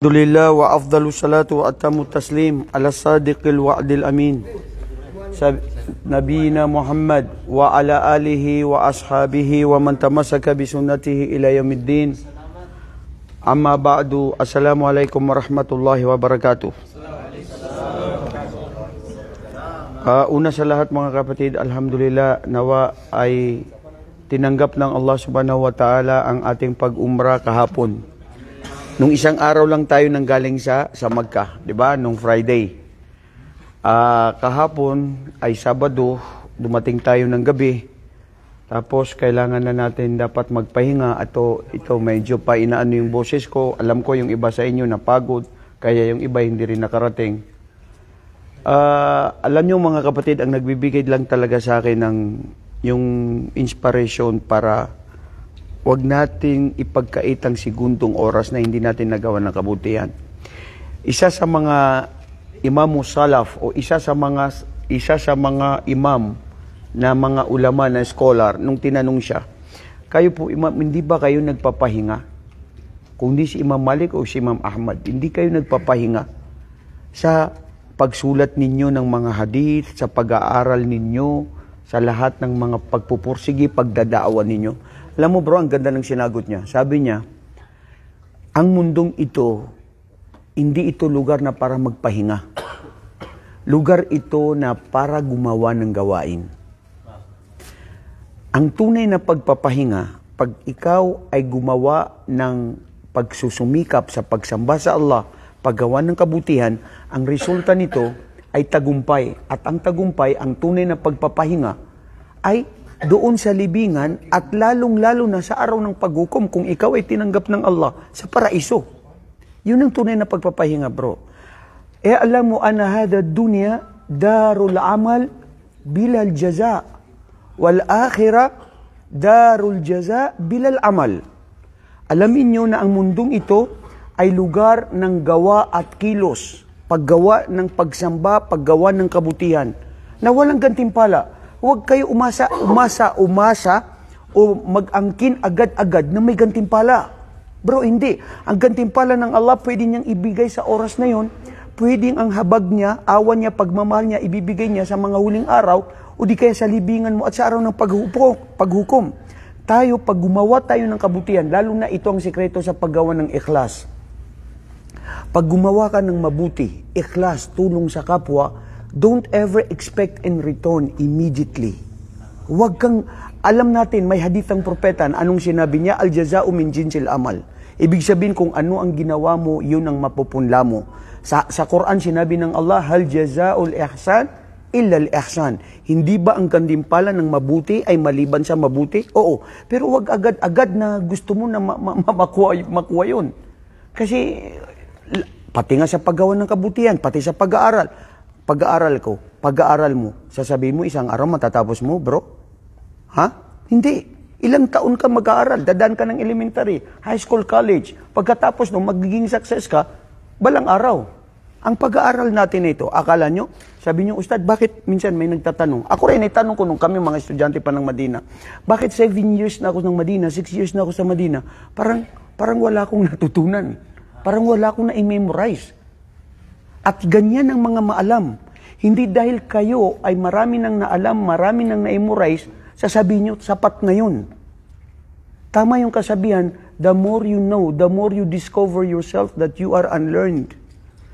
Alhamdulillah wa afdalu salatu wa atamu taslim ala sadiqil wa'dil amin nabiyina Muhammad wa ala alihi wa ashabihi wa man tamassaka bi sunnatihi ila yaumiddin. Amma ba'du. Assalamualaikum warahmatullahi wabarakatuh. Una sa lahat mga kapatid, alhamdulillah nawa ay tinanggap ng Allah subhanahu wa ta'ala ang ating pag-umrah kahapon. Nung isang araw lang tayo nanggaling sa Makkah, di ba? Nung Friday. Kahapon ay Sabado, dumating tayo ng gabi. Tapos kailangan na natin dapat magpahinga. Ito medyo pa inaano yung boses ko. Alam ko yung iba sa inyo napagod, kaya yung iba hindi rin nakarating. Alam nyo mga kapatid, ang nagbibigay lang talaga sa akin ng yung inspiration para huwag nating ipagkait ang segundong oras na hindi natin nagawa ng kabutihan. Isa sa mga imam salaf o isa sa mga imam na mga ulama na scholar, nung tinanong siya, kayo po imam, hindi ba kayo nagpapahinga? Kung di si Imam Malik o si Imam Ahmad, hindi kayo nagpapahinga sa pagsulat ninyo ng mga hadith, sa pag-aaral ninyo, sa lahat ng mga pagpupursigi, pagdadaawan ninyo? Alam mo bro, ang ganda ng sinagot niya. Sabi niya, ang mundong ito, hindi ito lugar na para magpahinga. Lugar ito na para gumawa ng gawain. Ang tunay na pagpapahinga, pag ikaw ay gumawa ng pagsusumikap sa pagsamba sa Allah, paggawa ng kabutihan, ang resulta nito ay tagumpay. At ang tagumpay, ang tunay na pagpapahinga, ay doon sa libingan at lalong-lalo na sa araw ng paghukom kung ikaw ay tinanggap ng Allah sa paraiso. Yun ang tunay na pagpapahinga bro. Alam mo, ana hada dunya darul amal bilal jaza wal akhirah darul jaza bilal amal. Alamin nyo na ang mundong ito ay lugar ng gawa at kilos, paggawa ng pagsamba, paggawa ng kabutihan na walang gantimpala. Huwag kayo umasa o mag-angkin agad-agad na may gantimpala. Bro, hindi. Ang gantimpala ng Allah pwede niyang ibigay sa oras na yon. Pwedeng ang habag niya, awan niya, pagmamahal niya, ibibigay niya sa mga huling araw o di kaya sa libingan mo at sa araw ng paghukom. Tayo, pag gumawa tayo ng kabutihan, lalo na ito ang sikreto sa paggawa ng ikhlas. Pag gumawa ka ng mabuti, ikhlas, tulong sa kapwa, don't ever expect in return immediately. Huwag kang, alam natin, may hadith ang propeta, anong sinabi niya? Al-jaza'u min jinsil amal. Ibig sabihin kung ano ang ginawa mo, yun ang mapupunla mo. Sa Quran, sinabi ng Allah, hal jaza'ul ihsan illa al-ihsan. Hindi ba ang gantimpala ng mabuti ay maliban sa mabuti? Oo. Pero huwag agad-agad na gusto mo na makuha yun. Kasi, pati nga sa paggawa ng kabutihan, pati sa pag-aaral, pag-aaral mo, sasabihin mo isang araw matatapos mo, bro? Ha? Hindi. Ilang taon ka mag-aaral, dadaan ka ng elementary, high school, college. Pagkatapos nung magiging success ka, balang araw. Ang pag-aaral natin ito, akala nyo, sabi nyo, Ustad, bakit minsan may nagtatanong? Ako rin, itanong ko nung kami mga estudyante pa ng Madina, bakit 7 years na ako ng Madina, 6 years na ako sa Madina, parang wala akong natutunan. Parang wala akong na-memorize. At ganyan ang mga maalam. Hindi dahil kayo ay marami nang naalam, marami nang na-memorize, sasabihin nyo, sapat na yun. Tama yung kasabihan, the more you know, the more you discover yourself that you are unlearned.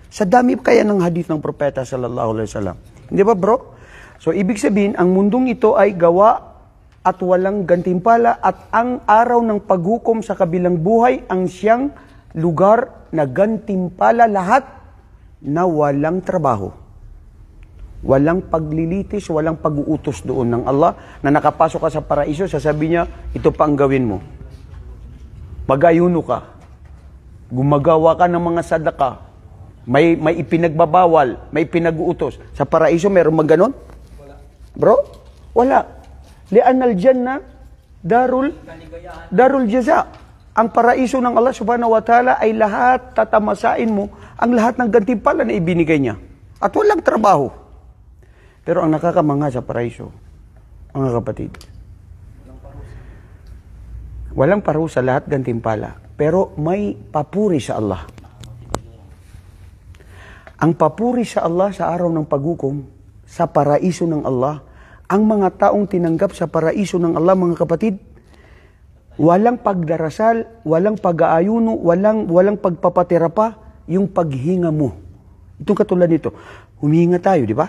Sa dami kaya ng hadith ng propeta sallallahu alaihi wasallam. Hindi ba bro? So ibig sabihin, ang mundong ito ay gawa at walang gantimpala at ang araw ng paghukom sa kabilang buhay ang siyang lugar na gantimpala lahat na walang trabaho. Walang paglilitis, walang pag-uutos doon ng Allah na nakapasok ka sa paraiso, sasabihin niya, ito pa ang gawin mo. Mag-ayuno ka. Gumagawa ka ng mga sadaka. May ipinagbabawal, may pinag-uutos. Sa paraiso, meron maganon? Wala. Bro? Wala. Li'anal janna darul jaza. Ang paraiso ng Allah subhanahu wa ta'ala ay lahat tatamasain mo ang lahat ng gantimpala na ibinigay niya. At walang trabaho. Pero ang nakakamangha sa paraiso, mga kapatid, walang parusa, lahat gantimpala. Pero may papuri sa Allah. Ang papuri sa Allah sa araw ng paghukom, sa paraiso ng Allah, ang mga taong tinanggap sa paraiso ng Allah, mga kapatid, walang pagdarasal, walang pag-aayuno, walang pagpapatira pa, yung paghinga mo. Itong katulad nito, humihinga tayo, di ba?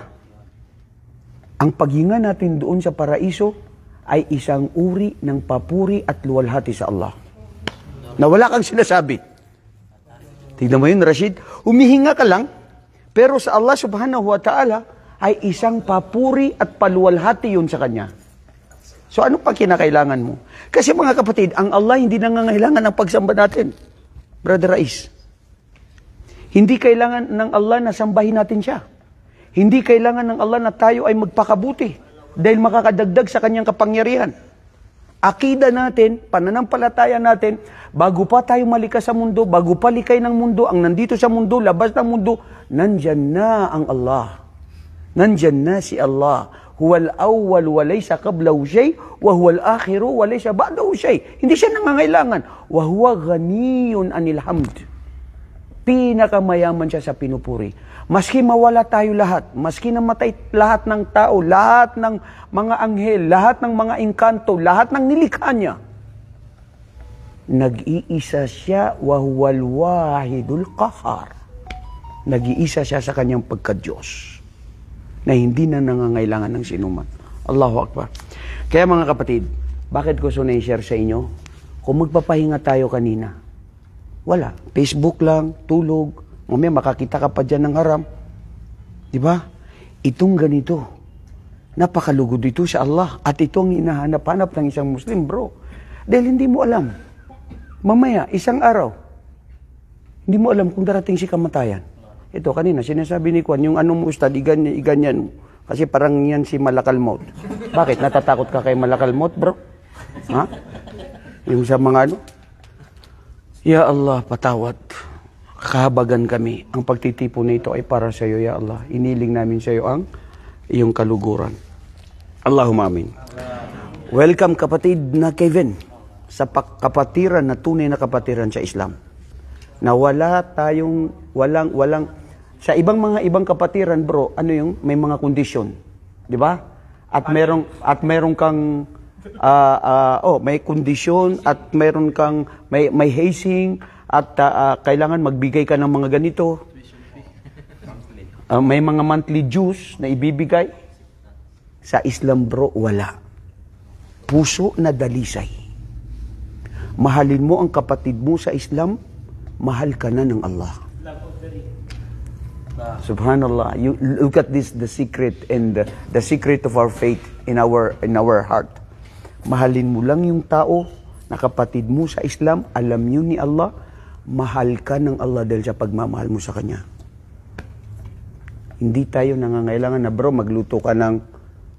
Ang paghinga natin doon sa paraiso ay isang uri ng papuri at luwalhati sa Allah. Na wala kang sinasabi. Tignan mo yun, Rashid. Humihinga ka lang, pero sa Allah subhanahu wa ta'ala ay isang papuri at paluwalhati yun sa Kanya. So ano pa kinakailangan mo? Kasi mga kapatid, ang Allah hindi nangangailangan ng pagsamba natin. Brother Rais. Hindi kailangan ng Allah na sambahin natin siya. Hindi kailangan ng Allah na tayo ay magpakabuti dahil makakadagdag sa Kanyang kapangyarihan. Akida natin, pananampalataya natin, bago pa tayo malikas sa mundo, bago pa likay ng mundo, ang nandito sa mundo, labas ng mundo, nandyan na ang Allah. Nandyan na si Allah. Huwal awwal wa laysa qablahu shay, wa huwal akhiru wa laysa ba'dahu shay. Hindi siya nangangailangan. Wa huwa ghaniyun anil hamd. Pinakamayaman siya sa pinupuri. Maski mawala tayo lahat, maski namatay lahat ng tao, lahat ng mga anghel, lahat ng mga engkanto, lahat ng nilikha niya, nag-iisa siya wa huwal wahidul qahar. Nag-iisa siya sa kanyang pagka-Diyos na hindi na nangangailangan ng sinuman. Allahu Akbar. Kaya mga kapatid, bakit ko so na-share sa inyo? Kung magpapahinga tayo kanina, wala. Facebook lang, tulog, mamaya makakita ka pa dyan ng haram. Diba? Itong ganito, napakalugod ito sa Allah at itong hinahanap-hanap ng isang Muslim, bro. Dahil hindi mo alam. Mamaya, isang araw, hindi mo alam kung darating si kamatayan. Ito, kanina, sinasabi ni Kwan, yung ano mo, ustad, iganyan mo. Kasi parang yan si Malakal Maut. Bakit? Natatakot ka kay Malakal Maut, bro? Ha? Yung sa mga ano? Ya Allah, patawad. Kahabagan kami. Ang pagtitipo nito ay para sa iyo, Ya Allah. Iniling namin sa iyo ang iyong kaluguran. Allahumma amin. Welcome kapatid na Kevin sa kapatiran na tunay na kapatiran sa Islam. Na wala tayong, walang, sa ibang kapatiran bro, ano yung, may mga kondisyon. Di ba? At merong kang, may kondisyon at meron kang, may hazing, at kailangan magbigay ka ng mga ganito. May mga monthly dues na ibibigay. Sa Islam bro, wala. Puso na dalisay. Mahalin mo ang kapatid mo sa Islam, mahal ka na ng Allah. Subhanallah. You look at this, the secret and the secret of our faith in our heart. Mahalin mo lang yung tao na kapatid mo sa Islam, alam nyo ni Allah, mahal ka ng Allah dahil sa pagmamahal mo sa Kanya. Hindi tayo nangangailangan na bro, magluto ka ng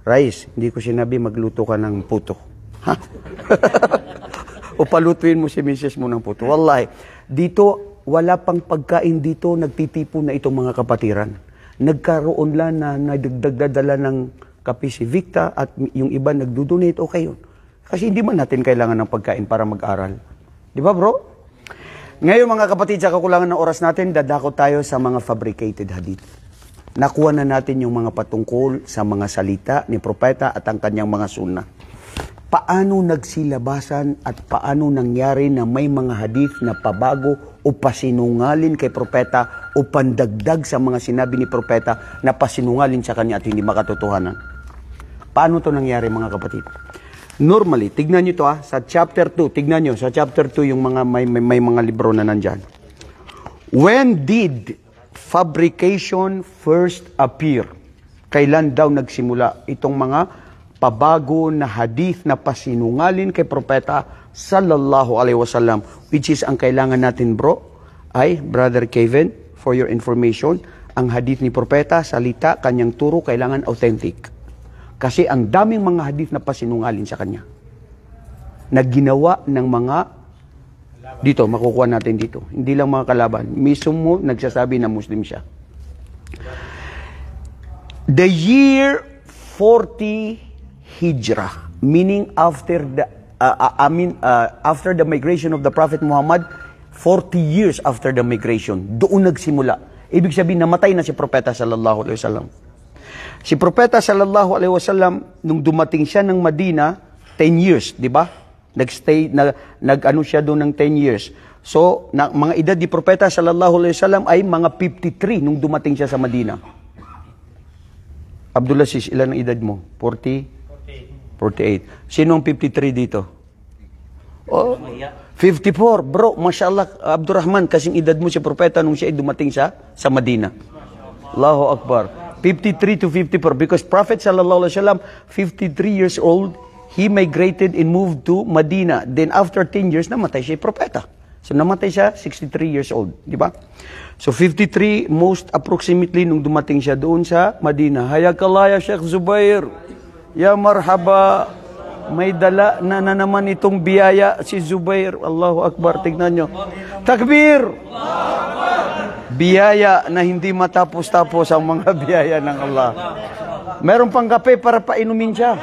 rice. Hindi ko sinabi magluto ka ng puto. Ha? O palutuin mo si misis mo ng puto. Wallahi, dito, wala pang pagkain dito, nagtitipo na itong mga kapatiran. Nagkaroon lang na nagdagdadala ng kape si Victa at yung iba nagdodonate, okay yun. Kasi hindi man natin kailangan ng pagkain para mag-aral. Di ba bro? Ngayon mga kapatid, sa kakulangan ng oras natin, dadako tayo sa mga fabricated hadith. Nakuha na natin yung mga patungkol sa mga salita ni propeta at ang kanyang mga sunnah. Paano nagsilabasan at paano nangyari na may mga hadith na pabago o pasinungalin kay propeta o pandagdag sa mga sinabi ni propeta na pasinungalin sa kanya at hindi makatotohanan. Paano to nangyari mga kapatid? Normally, tignan nyo to sa chapter 2, tignan nyo, sa chapter 2 yung mga may mga libro na nandyan. When did fabrication first appear? Kailan daw nagsimula itong mga pabago na hadith na pasinungalin kay propeta sallallahu alaihi wasallam, which is ang kailangan natin bro, ay, Brother Kevin, for your information, ang hadith ni propeta, salita, kanyang turo, kailangan authentic. Kasi ang daming mga hadith na pasinungalin sa kanya. Na ginawa ng mga, dito, makukuha natin dito. Hindi lang mga kalaban. Mismo nagsasabi na Muslim siya. The year 40 Hijrah, meaning after the migration of the Prophet Muhammad, 40 years after the migration, doon nagsimula Ibig sabihin, namatay na si Propeta sallallahu alaihi wasallam. Si Propeta sallallahu alaihi wasallam, nung dumating siya ng Madina, 10 years, di ba? Nag-stay, nag-ano siya doon ng 10 years. So, mga edad ni Propeta sallallahu alaihi wasallam ay mga 53 nung dumating siya sa Madina. Abdulaziz, ilan ang edad mo? 40? 48. Sino ang 53 dito? Oh, 54. Bro, mashallah, Abdurrahman, kasing edad mo si Propeta nung siya ay dumating sa Madina. Allahu Akbar. 53 to 54. Because Prophet sallallahu alaihi wasallam, 53 years old, he migrated and moved to Medina. Then after 10 years, namatay siya Propeta. So namatay siya, 63 years old. Di ba? So 53, most approximately, nung dumating siya doon sa Medina. Hayakallah ya Sheikh Zubair. Ya marhaba. May dala na naman itong biyaya si Zubair. Allahu Akbar. Tignan nyo. Takbir! Biyaya na hindi matapos-tapos ang mga biyaya ng Allah. Meron pang kape para painumin siya.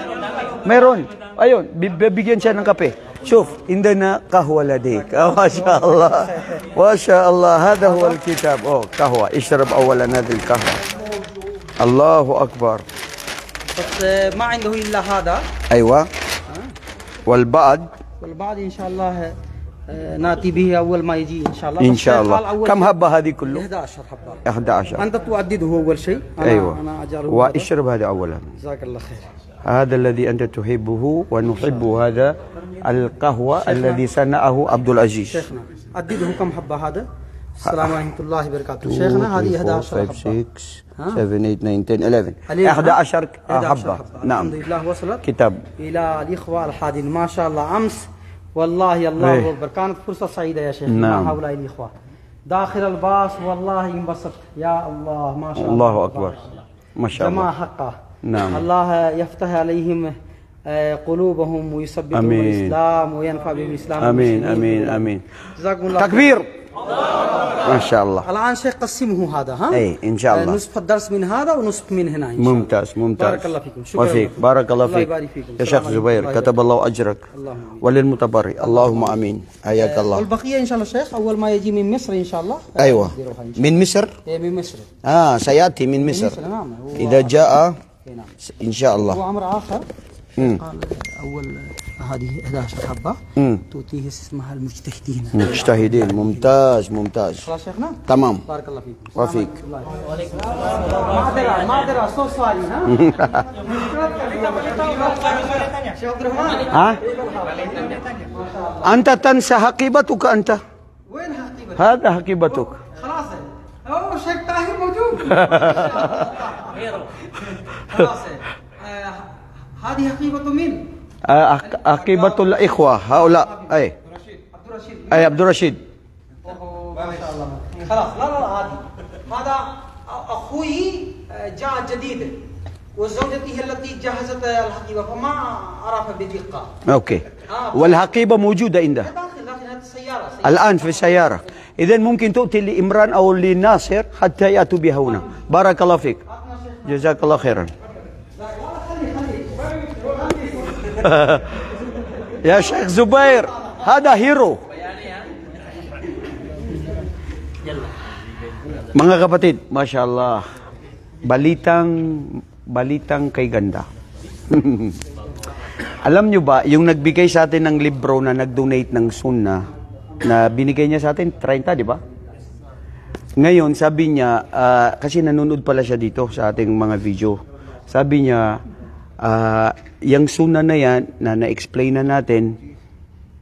Meron. Ayun, bibigyan siya ng kape. شوف عندنا قهوة لديك ما شاء الله ما شاء الله هذا هو الكتاب قهوة اشرب أولا هذه القهوة الله أكبر بس ما عنده إلا هذا أيوة والبعض إن شاء الله نأتي به أول ما يجي إن شاء الله إن شاء الله كم هبة هذه كله 11 حبة 11 أنت تعدده أول شيء أيوة أنا أجعله واشرب هذا أولا جزاك الله خير هذا الذي أنت تحبه ونحب هذا القهوة الذي صنعه عبد العزيز شيخنا عدده كم حبة هذا السلام ورحمة الله وبركاته شيخنا هذه 11 حبة 6 7 8 9 10 11 حبة نعم الحمد لله وصلت كتاب إلى الإخوة الحاضرين ما شاء الله أمس والله الله أكبر كانت فرصة سعيدة يا شيخ مع هؤلاء الإخوة داخل الباص والله انبسط يا الله ما شاء الله الله أكبر ما شاء الله جماعة حقه نعم الله يفتح عليهم قلوبهم ويثبتهم الإسلام وينفع بهم الإسلام آمين آمين آمين جزاكم الله تكبير ما شاء الله الآن شيخ قسمه هذا ها أي إن شاء الله نصف الدرس من هذا ونصف من هنا إن شاء ممتاز الله. ممتاز بارك الله فيكم شكرا وفيك بارك الله الله فيك يبارك فيكم يا شيخ زبير كتب الله أجرك وللمتبرع اللهم آمين حياك الله والبقية إن شاء الله شيخ أول ما يجي من مصر إن شاء الله أيوة من مصر من مصر سيأتي من مصر نعم إذا جاء إن شاء الله وأمر آخر قال أول هذه 11 حبة تؤتيه اسمها المجتهدين مجتهدين ممتاز ممتاز خلاص شيخنا تمام بارك الله فيكم وفيك ما أدري صوت صاري ها شيخ عبد الرحمن ها أنت تنسى حقيبتك أنت وين حقيبتك هذا حقيبتك خلاص شيخ طاهر موجود خلاص هذه حقيبة من حقيبة الإخوة هؤلاء أي عبد الرشيد أي عبد الرشيد ما شاء الله خلاص لا هذا أخوي جاء جديد وزوجته التي جهزت الحقيبة فما عرف بدقة أوكي والحقيبة موجودة عنده داخل السيارة الآن في السيارة إذن ممكن تؤتي لإمران أو لناصر حتى يأتوا بها هنا بارك الله فيك جزاك الله خيرا يا شيخ زبير هذا هيرو mga kapatid, Masya Allah, balitang kay ganda. Alam nyo ba, yung nagbigay sa atin ng libro na nag-donate ng Sunnah, na binigay niya sa atin, 30, di ba? Ngayon, sabi niya, kasi nanonood pala siya dito sa ating mga video, sabi niya, yung Sunnah na yan, na na-explain na natin,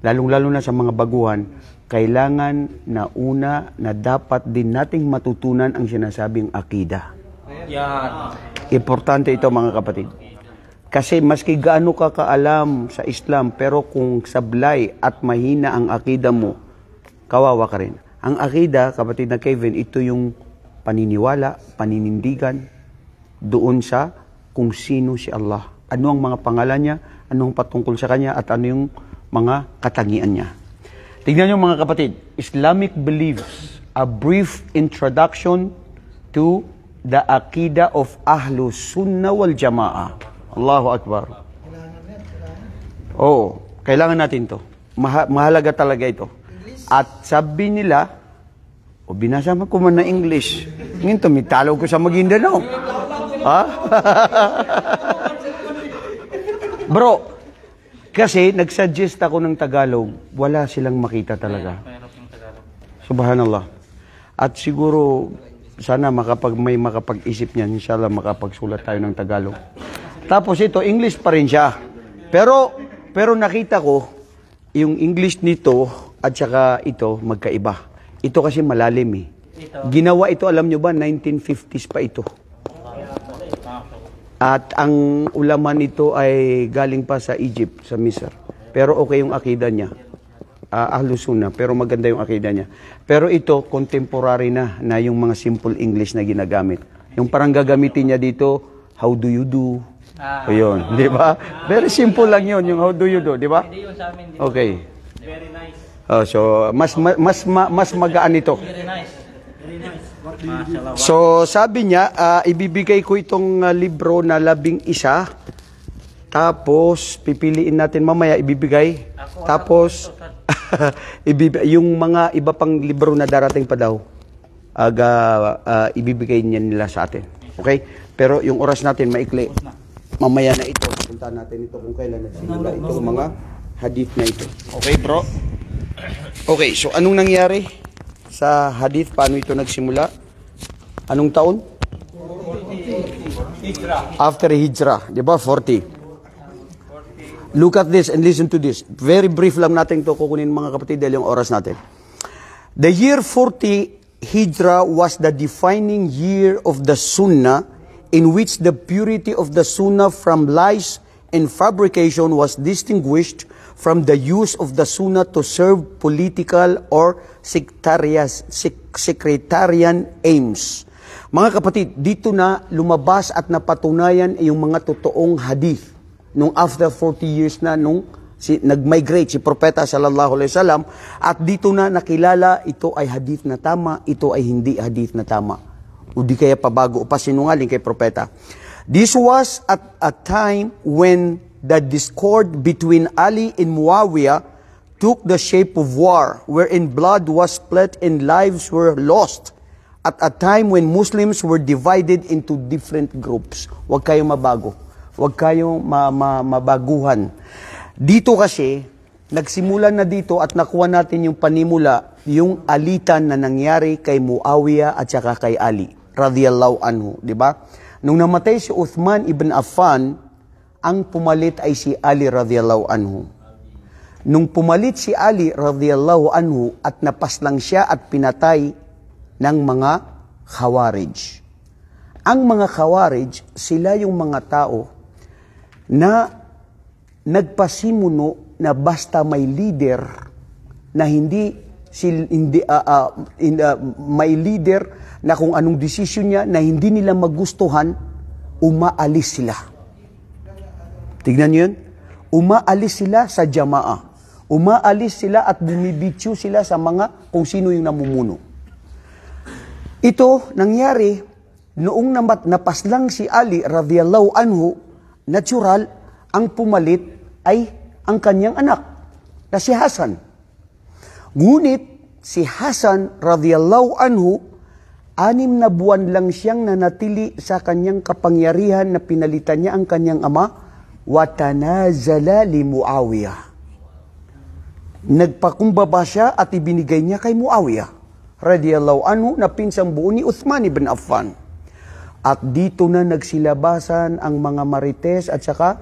lalong-lalo na sa mga baguhan, kailangan na una na dapat din nating matutunan ang sinasabing akida. Importante ito mga kapatid. Kasi maski gaano ka kaalam sa Islam, pero kung sablay at mahina ang akida mo, kawawa ka rin. Ang akida, kapatid na Kevin, ito yung paniniwala, paninindigan doon sa kung sino si Allah. Ano ang mga pangalan niya, ano ang patungkol sa kanya, at ano yung mga katangian niya. Tignan niyo mga kapatid, Islamic beliefs, a brief introduction to the Aqidah of Ahlus Sunnah wal Jama'ah. Allahu Akbar. Kailangan natin to. Mahalaga talaga ito. At sabi nila, binasa ko man na English. Nginto, mitalaw ko sa Maguindanao. Ha? Bro, kasi nagsuggest ako ng Tagalog, wala silang makita talaga. Subhanallah. At siguro, sana may makapag-isip niyan, inshallah makapagsulat tayo ng Tagalog. Tapos ito, English pa rin siya. Pero nakita ko, yung English nito at saka ito, magkaiba. Ito kasi malalim eh. Ginawa ito, alam nyo ba, 1950s pa ito. At ang ulaman nito ay galing pa sa Egypt, sa Misr. Pero okay yung akida niya. Ahlus Sunnah, pero maganda yung akida niya. Pero ito, contemporary na yung mga simple English na ginagamit. Yung parang gagamitin niya dito, how do you do? Ayun, di ba? Very simple lang yun, yung how do you do, di ba? Okay. Very nice. So, mas magaan ito. Very nice. So, sabi niya, ibibigay ko itong libro na 11. Tapos, pipiliin natin mamaya, ibibigay. Tapos, yung mga iba pang libro na darating pa daw, ibibigay niya nila sa atin. Okay? Pero yung oras natin, maikli. Mamaya na ito. Punta natin ito kung kailan nagsimula itong mga hadith na ito. Okay, bro? Okay, so anong nangyari sa hadith? Paano ito nagsimula? Anong taon? After Hijrah. Di ba? 40. Look at this and listen to this. Very brief lang natin ito kukunin mga kapatid dahil yung oras natin. The year 40 Hijrah was the defining year of the Sunnah in which the purity of the Sunnah from lies and fabrication was distinguished from the use of the Sunnah to serve political or sectarian aims. Mga kapatid, dito na lumabas at napatunayan yung mga totoong hadith. Nung after 40 years na, nung nag-migrate si Propeta sallallahu alaihi wasallam, at dito na nakilala, ito ay hadith na tama, ito ay hindi hadith na tama. O di kaya pabago o pasinungaling kay Propeta. This was at a time when the discord between Ali and Muawiyah took the shape of war, wherein blood was split and lives were lost. At a time when Muslims were divided into different groups. Huwag kayong mabago. Huwag kayong mabaguhan. Dito kasi, nagsimula na dito at nakuha natin yung panimula, yung alitan na nangyari kay Muawiyah at saka kay Ali, radiyallahu anhu. Diba? Nung namatay si Uthman ibn Affan, ang pumalit ay si Ali radiyallahu anhu. Nung pumalit si Ali radiyallahu anhu at napaslang siya at pinatay ng mga Khawarij. Ang mga Khawarij, sila yung mga tao na nagpasimuno na basta may leader na may leader na kung anong desisyon niya na hindi nila magustuhan, umaalis sila. Tignan niyo yun? Umaalis sila sa jamaa. Umaalis sila at bumibityo sila sa mga kung sino yung namumuno. Ito nangyari noong napaslang si Ali radhiyallahu anhu, natural, ang pumalit ay ang kanyang anak na si Hasan. Ngunit si Hasan radhiyallahu anhu, 6 na buwan lang siyang nanatili sa kanyang kapangyarihan na pinalitan niya ang kanyang ama, wa tanazala li Muawiyah. Nagpakumbaba siya at ibinigay niya kay Muawiyah radiyallahu anhu na pinsang buo ni Uthman ibn Affan. At dito na nagsilabasan ang mga marites at saka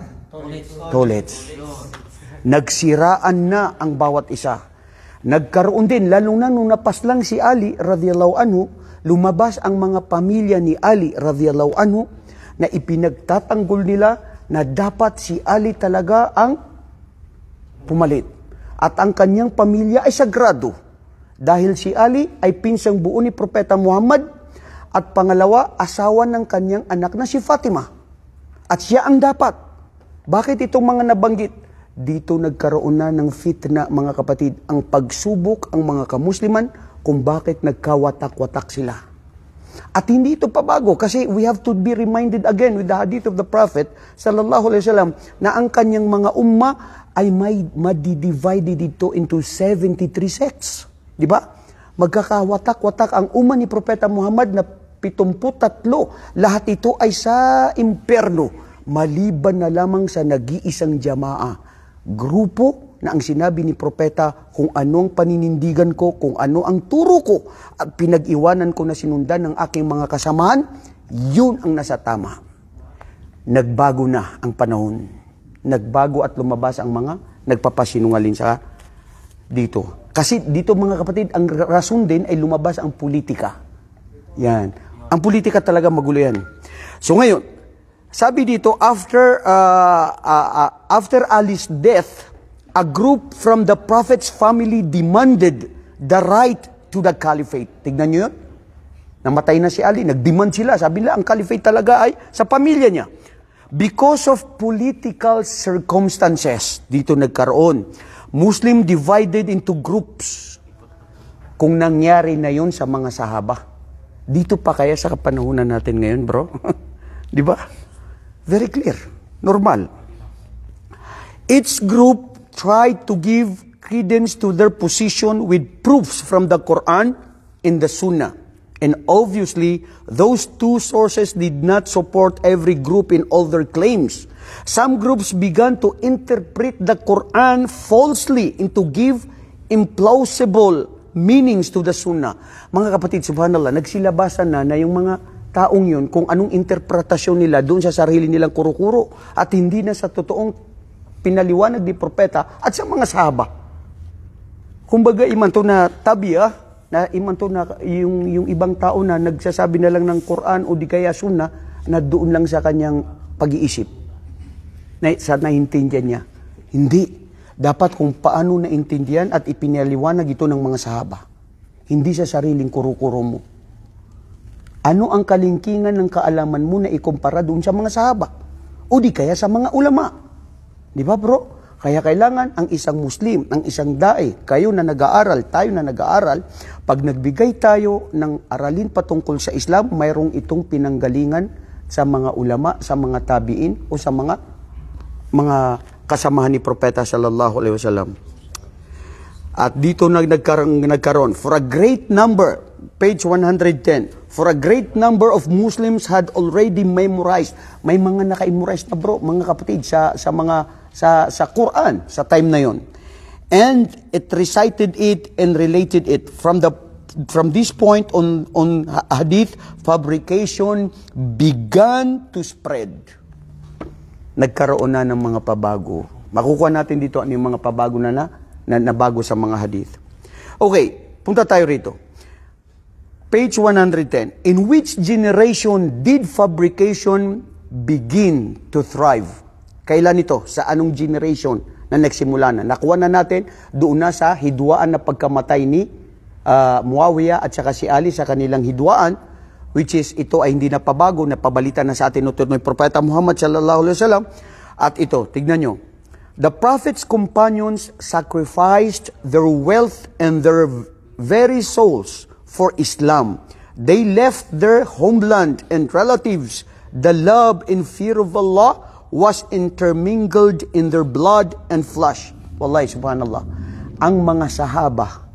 tolets. Nagsiraan na ang bawat isa. Nagkaroon din, lalong na nung napaslang si Ali radiyallahu anhu, lumabas ang mga pamilya ni Ali radiyallahu anhu na ipinagtatanggol nila na dapat si Ali talaga ang pumalit. At ang kanyang pamilya ay sagrado. Dahil si Ali ay pinsang buo ni Propeta Muhammad at pangalawa, asawa ng kanyang anak na si Fatima. At siya ang dapat. Bakit itong mga nabanggit? Dito nagkaroon na ng fitna, mga kapatid, ang pagsubok ang mga kamusliman kung bakit nagkawatak-watak sila. At hindi ito pabago kasi we have to be reminded again with the hadith of the Prophet sallallahu alaihi wasallam na ang kanyang mga umma ay madidivided dito into 73 sects. Di ba? Magkakawatak-watak ang umma ni Propeta Muhammad na 73, lahat ito ay sa impyerno, maliban na lamang sa nag-iisang jamaa, grupo na ang sinabi ni propeta, kung anong paninindigan ko, kung ano ang turo ko, at pinag-iwanan ko na sinundan ng aking mga kasamahan, yun ang nasa tama. Nagbago na ang panahon. Nagbago at lumabas ang mga nagpapasinungaling sa dito. Kasi dito mga kapatid, ang rason din ay lumabas ang politika. Yan. Ang politika talaga magulo yan. So ngayon, sabi dito, after Ali's death, a group from the prophet's family demanded the right to the caliphate. Tignan nyo yun? Namatay na si Ali, nagdemand sila. Sabi nila, ang caliphate talaga ay sa pamilya niya. Because of political circumstances, dito nagkaroon. Muslim divided into groups. Kung nangyari na yun sa mga sahaba. Dito pa kaya sa kapanahunan natin ngayon, bro? Di ba? Very clear. Normal. Each group tried to give credence to their position with proofs from the Quran and the Sunnah. And obviously, those two sources did not support every group in all their claims. Some groups began to interpret the Quran falsely and to give implausible meanings to the Sunnah. Mga kapatid, subhanallah, nagsilabasan na yung mga taong yun kung anong interpretasyon nila doon sa sarili nilang kuro-kuro at hindi na sa totoong pinaliwanag ni propeta at sa mga sahaba. Kumbaga, imanto na tabi'ah, na imanto na yung ibang tao na nagsasabi na lang ng Quran o di kaya Sunnah na doon lang sa kanyang pag-iisip. Sa naintindihan niya. Hindi. Dapat kung paano naintindihan at ipinaliwanag ito ng mga sahaba. Hindi sa sariling kuro-kuro mo. Ano ang kalingkingan ng kaalaman mo na ikumpara doon sa mga sahaba? O di kaya sa mga ulama? Di ba bro? Kaya kailangan ang isang Muslim, ang isang da'i, kayo na nag-aaral, tayo na nag-aaral, pag nagbigay tayo ng aralin patungkol sa Islam, mayroong itong pinanggalingan sa mga ulama, sa mga tabi'in, o sa mga kasamahan ni Propeta sallallahu alaihi wasallam. At dito nagkaroon, for a great number, page 110, for a great number of Muslims had already memorized. May mga naka-memorize na bro, mga kapatid, sa Quran, sa time na yon. And it recited it and related it. From this point on hadith, fabrication began to spread. Nagkaroon na ng mga pabago. Makukuha natin dito ano yung mga pabago na nabago sa mga hadith. Okay, punta tayo rito. Page 110. In which generation did fabrication begin to thrive? Kailan ito? Sa anong generation na nagsimula na? Nakuha na natin doon na sa hidwaan na pagkamatay ni Muawiyah at saka si Ali sa kanilang hidwaan, which is ito ay hindi na pabago, napabalitan na sa atin ng Propeta Muhammad sallallahu alaihi wasallam. At ito, tignan nyo. The Prophet's companions sacrificed their wealth and their very souls for Islam. They left their homeland and relatives. The love and fear of Allah was intermingled in their blood and flesh. Wallahi, subhanallah. Ang mga sahaba,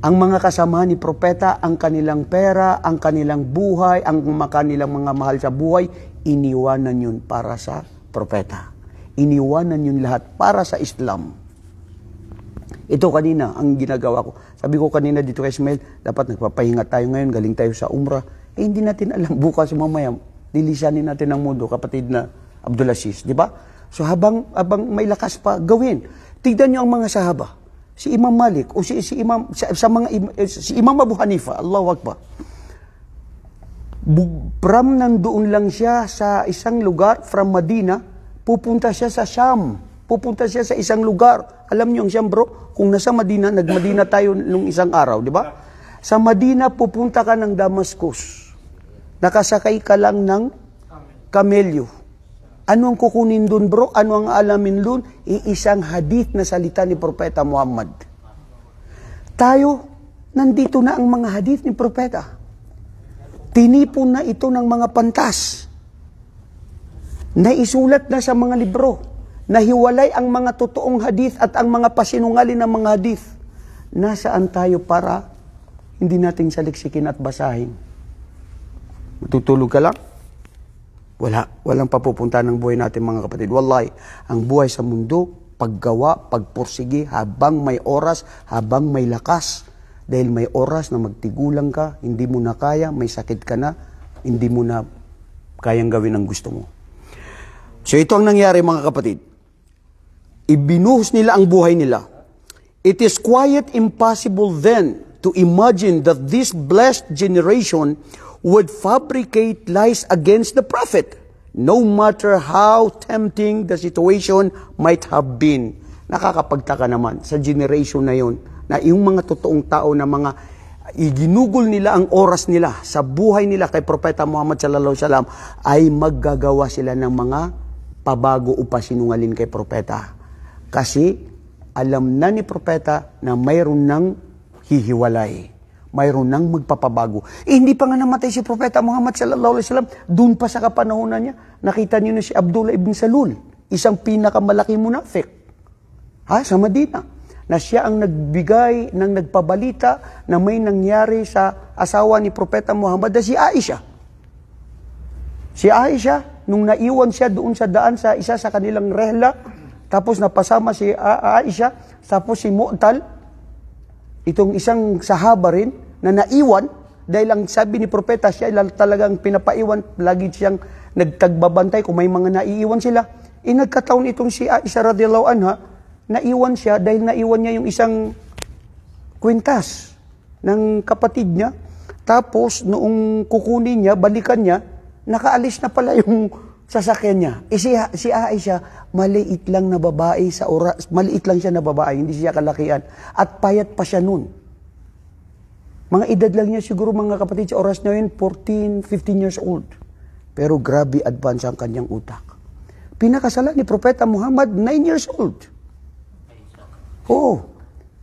ang mga kasamahan ni propeta, ang kanilang pera, ang kanilang buhay, ang kanilang mga mahal sa buhay, iniwanan yun para sa propeta. Iniwanan yun lahat para sa Islam. Ito kanina, ang ginagawa ko. Sabi ko kanina dito kay Ismail, dapat nagpapahinga tayo ngayon, galing tayo sa umrah. Hindi natin alam, bukas mamaya, lilisanin natin ang mundo, kapatid na Abdul Aziz, di ba? So habang may lakas pa, gawin. Tignan niyo ang mga sahaba. Si Imam Malik o si Imam Abu Hanifa, Allahu Akbar. From nandoon lang siya sa isang lugar, from Madina, pupunta siya sa Sham. Pupunta siya sa isang lugar. Alam niyo ang Sham, bro? Kung nasa Madina, nag-Madina tayo nung isang araw, di ba? Sa Madina, pupunta ka ng Damascus. Nakasakay ka lang ng kamelyo. Ano ang kukunin dun, bro? Ano ang alamin dun? Iisang hadith na salita ni Propeta Muhammad. Tayo, nandito na ang mga hadith ni Propeta. Tinipon na ito ng mga pantas. Naisulat na sa mga libro. Nahiwalay ang mga totoong hadith at ang mga pasinungaling ng mga hadith. Nasaan tayo para hindi natin saliksikin at basahin? Matutulog ka lang? Walang papupunta ng buhay natin mga kapatid. Wallahi, ang buhay sa mundo, paggawa, pagpursigi, habang may oras, habang may lakas. Dahil may oras na magtigulang ka, hindi mo na kaya, may sakit ka na, hindi mo na kayang gawin ang gusto mo. So ito ang nangyari mga kapatid. Ibinuhos nila ang buhay nila. It is quite impossible then to imagine that this blessed generation would fabricate lies against the prophet, no matter how tempting the situation might have been. Nakakapagtaka naman sa generation na yon, na yung mga totoong tao na mga iginugol nila ang oras nila sa buhay nila kay Propeta Muhammad sallallahu alaihi wasallam ay maggagawa sila ng mga pabago o pasinungaling kay Propeta. Kasi alam na ni Propeta na mayroon ng hihiwalay. Mayroon nang magpapabago. Hindi pa nga namatay si Propeta Muhammad sallallahu alaihi wasallam, doon pa sa kapanahonan niya, nakita niyo na si Abdullah ibn Salul, isang pinakamalaking munafik. Sa Madina, na siya ang nagbigay ng nagpabalita na may nangyari sa asawa ni Propeta Muhammad na si Aisha. Si Aisha, nung naiwan siya doon sa daan sa isa sa kanilang rehla, tapos napasama si Aisha, tapos si Mu'tal, itong isang sahaba rin, na naiwan, dahil ang sabi ni Propeta, siya talagang pinapaiwan, lagi siyang nagtagbabantay kung may mga naiiwan sila. Nagkataon itong si Aisha radhiyallahu anha, naiwan siya dahil naiwan niya yung isang kwintas ng kapatid niya. Tapos, noong kukunin niya, balikan niya, nakaalis na pala yung sasakyan niya. Si Aisha, maliit lang na babae sa oras, maliit lang siya na babae, hindi siya kalakian. At payat pa siya nun. Mga edad lang niya siguro mga kapatid sa oras na yun, 14, 15 years old. Pero grabe advance ang kanyang utak. Pinakasalan ni Propeta Muhammad, 9 years old. Oo.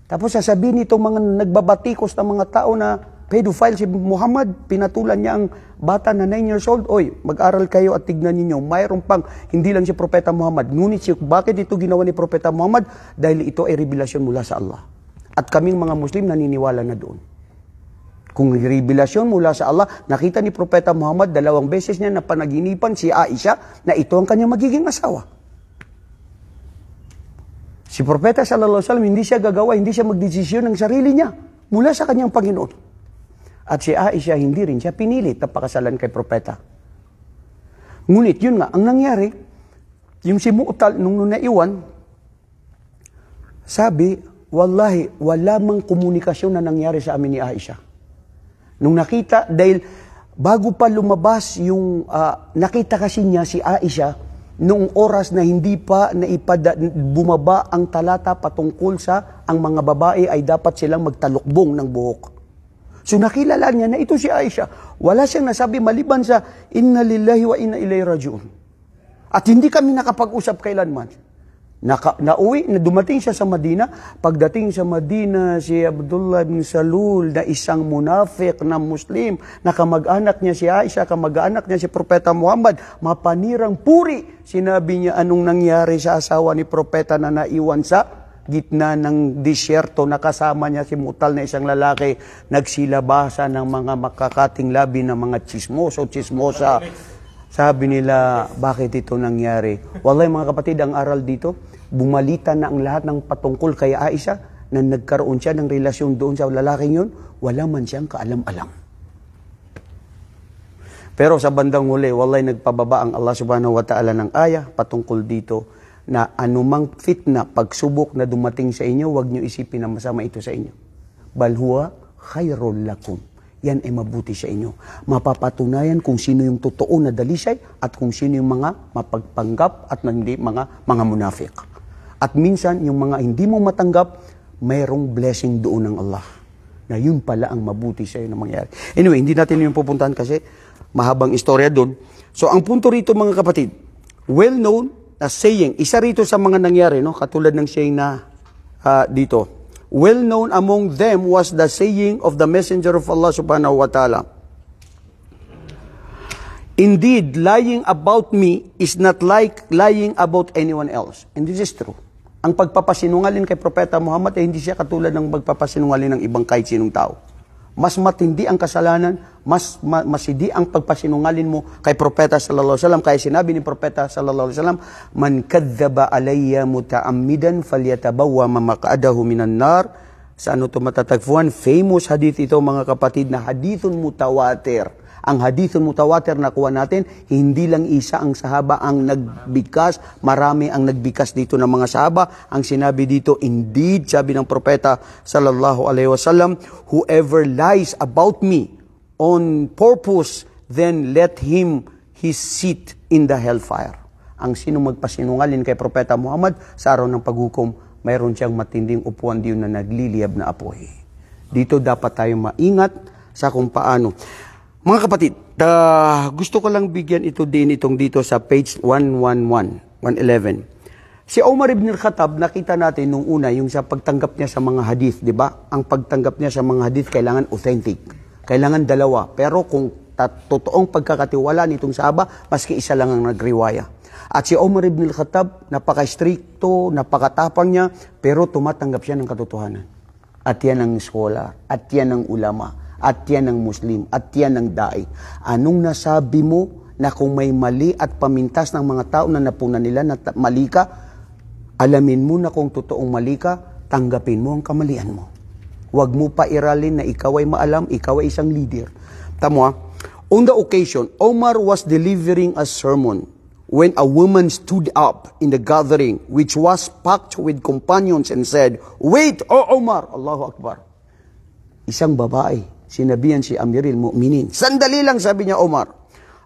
Tapos sasabihin nitong mga nagbabatikos ng mga tao na pedophile si Muhammad, pinatulan niya ang bata na 9 years old. Oy, mag-aral kayo at tignan ninyo, mayroon pang hindi lang si Propeta Muhammad. Ngunit bakit ito ginawa ni Propeta Muhammad? Dahil ito ay revelasyon mula sa Allah. At kaming mga Muslim naniniwala na doon. Kung revelasyon mula sa Allah, nakita ni Propeta Muhammad 2 beses niya na panaginipan si Aisha na ito ang kanyang magiging asawa. Si Propeta sallallahu alaihi wasallam hindi siya gagawa, hindi siya magdesisyon ng sarili niya mula sa kanyang Panginoon. At si Aisha hindi rin siya pinilit na pakasalan kay Propeta. Ngunit yun nga, ang nangyari, yung si Mu'tal nung naiwan, sabi, wallahi, wala mang komunikasyon na nangyari sa amin ni Aisha. Nung nakita, dahil bago pa lumabas yung, nakita kasi niya si Aisha, noong oras na hindi pa bumaba ang talata patungkol sa ang mga babae ay dapat silang magtalukbong ng buhok. So nakilala niya na ito si Aisha. Wala siyang nasabi maliban sa inna lillahi wa inna ilayhi raji'un. At hindi kami nakapag-usap kailanman. Nauwi, dumating siya sa Madina. Pagdating sa Madina, si Abdullah bin Salul na isang munafik na Muslim, na kamag-anak niya si Aisha, kamag-anak niya si Propeta Muhammad, mapanirang puri. Sinabi niya anong nangyari sa asawa ni Propeta na naiwan sa gitna ng disyerto, nakasama niya si Mu'tal na isang lalaki, nagsilabasa ng mga makakating labi ng mga chismosa. Sabi nila, bakit ito nangyari? Wallahi mga kapatid, ang aral dito, bumalita na ang lahat ng patungkol kay Aisha na nagkaroon siya ng relasyon doon sa lalaking yun, wala man siyang kaalam-alam. Pero sa bandang huli, wallahi nagpababa ang Allah subhanahu wa ta'ala ng aya patungkol dito na anumang fitna, pagsubok na dumating sa inyo, huwag nyo isipin na masama ito sa inyo. Bal huwa khairul lakum. Yan ay mabuti sa inyo. Mapapatunayan kung sino yung totoo na dalisay at kung sino yung mga mapagpanggap at hindi mga munafik. At minsan, yung mga hindi mo matanggap, mayroong blessing doon ng Allah. Na yun pala ang mabuti sa iyo na mangyari. Anyway, hindi natin yung pupuntahan kasi mahabang istorya doon. So, ang punto rito mga kapatid, well-known na saying, isa rito sa mga nangyari, no? Katulad ng saying na dito, well-known among them was the saying of the Messenger of Allah subhanahu wa ta'ala. Indeed, lying about me is not like lying about anyone else. And this is true. Ang pagpapasinungaling kay Propeta Muhammad ay hindi siya katulad ng pagpapasinungaling ng ibang kahit sinong tao. Mas matindi ang kasalanan, mas masidi ang pagpasinungalin mo kay Propeta sallallahu alaihi wasallam. Kaya sinabi ni Propeta sallallahu alaihi wasallam, "Man kadzdzaba alayya muta'ammidan falyatabawwa maq'adahu minan nar." Sa ano to matatagpuan? Famous hadith ito mga kapatid na hadithun mutawatir. Ang hadithun mutawatir na kuha natin, hindi lang isa ang sahaba ang nagbigkas, marami ang nagbigkas dito ng mga sahaba. Ang sinabi dito, indeed, sabi ng Propeta sallallahu alaihi wasallam, whoever lies about me on purpose, then let him his seat in the hellfire. Ang sino magpasinungalin kay Propeta Muhammad sa araw ng paghukom, mayroon siyang matinding upuan diyon na nagliliyab na apoy. Dito dapat tayo maingat sa kung paano. Mga kapatid, gusto ko lang bigyan ito din itong dito sa page 111. Si Omar ibn al-Khattab, nakita natin nung una yung sa pagtanggap niya sa mga hadith, di ba? Ang pagtanggap niya sa mga hadith kailangan authentic. Kailangan dalawa. Pero kung totoong pagkakatiwala nitong sahaba, maski isa lang ang nagriwaya. At si Omar ibn al-Khattab, napaka-stricto, napakatapang niya, pero tumatanggap siya ng katotohanan. At yan ang scholar, at yan ang ulama, at yan ang Muslim, at yan ang da'i. Anong nasabi mo na kung may mali at pamintas ng mga tao na napunan nila na mali ka, alamin mo na kung totoong mali ka, tanggapin mo ang kamalian mo. Huwag mo pa iralin na ikaw ay maalam, ikaw ay isang leader. Tamo ha? On the occasion, Omar was delivering a sermon when a woman stood up in the gathering which was packed with companions and said, "Wait, O Omar!" Allahu Akbar. Isang babae, sinabihan si Amirul Mu'minin. Sandali lang, sabi niya Omar.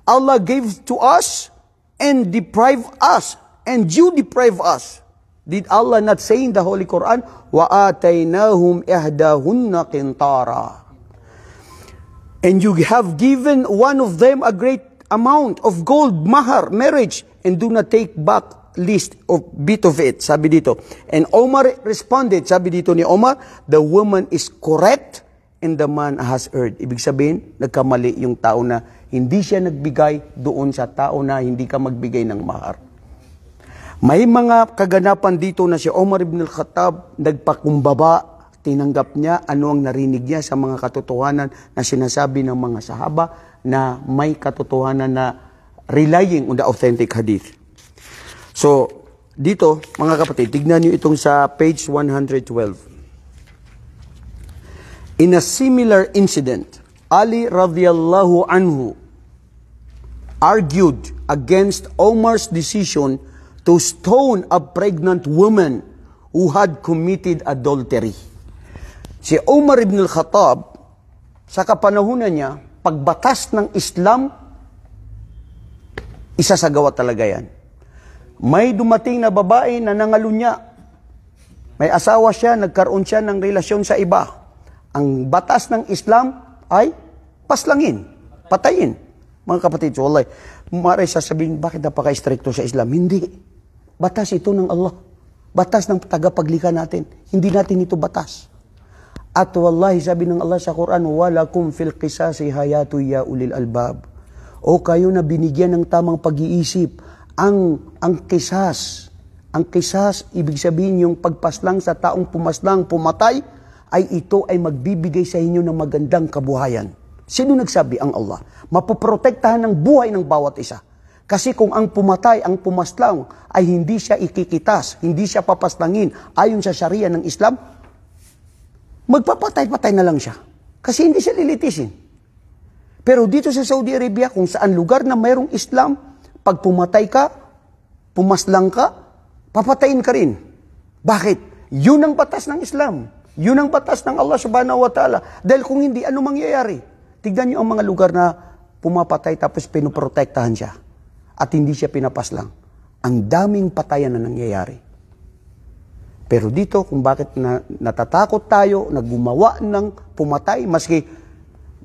Allah gave to us and deprive us, and you deprive us. Did Allah not say in the Holy Quran, وَآتَيْنَاهُمْ إِحْدَاهُنَّ قِنْطَارًا. And you have given one of them a great amount of gold, mahar, marriage, and do not take back least of bit of it, sabi dito. And Omar responded, sabi dito ni Omar, the woman is correct, and the man has erred. Ibig sabihin, nagkamali yung tao na hindi siya nagbigay doon sa tao na hindi ka magbigay ng mahar. May mga kaganapan dito na si Omar ibn al-Khattab nagpakumbaba, tinanggap niya ano ang narinig niya sa mga katotohanan na sinasabi ng mga sahaba na may katotohanan na relying on the authentic hadith. So, dito, mga kapatid, tignan niyo itong sa page 112. In a similar incident, Ali radhiyallahu anhu argued against Omar's decision to stone a pregnant woman who had committed adultery. Si Omar ibn al-Khattab, sa kapanahunan niya, pagbatas ng Islam, isasagawa talaga yan. May dumating na babae na nangalunya. May asawa siya, nagkaroon siya ng relasyon sa iba. Ang batas ng Islam ay paslangin, patayin. Mga kapatid, so wallahi, maaaring sasabihin, bakit napaka-stricto sa Islam? Hindi. Batas ito ng Allah. Batas ng tagapaglikha natin. Hindi natin ito batas. At wallahi, sabi ng Allah sa Quran, walakum fil qisasi hayatu ya ulil albab. O kayo na binigyan ng tamang pag-iisip, ang kisas, ibig sabihin yung pagpaslang sa taong pumaslang, pumatay, ay ito ay magbibigay sa inyo ng magandang kabuhayan. Sino nagsabi? Ang Allah. Mapoprotektahan ng buhay ng bawat isa. Kasi kung ang pumatay, ang pumaslang, ay hindi siya ikikitas, hindi siya papaslangin, ayon sa Sharia ng Islam, magpapatay-patay na lang siya. Kasi hindi siya lilitisin. Pero dito sa Saudi Arabia, kung saan lugar na mayroong Islam, pag pumatay ka, pumaslang ka, papatayin ka rin. Bakit? Yun ang batas ng Islam. Yun ang batas ng Allah subhanahu wa ta'ala. Dahil kung hindi, ano mangyayari? Tignan nyo ang mga lugar na pumapatay tapos pinoprotektahan siya. At hindi siya pinapaslang. Ang daming patayan na nangyayari. Pero dito, kung bakit natatakot tayo, na gumawa ng pumatay, maski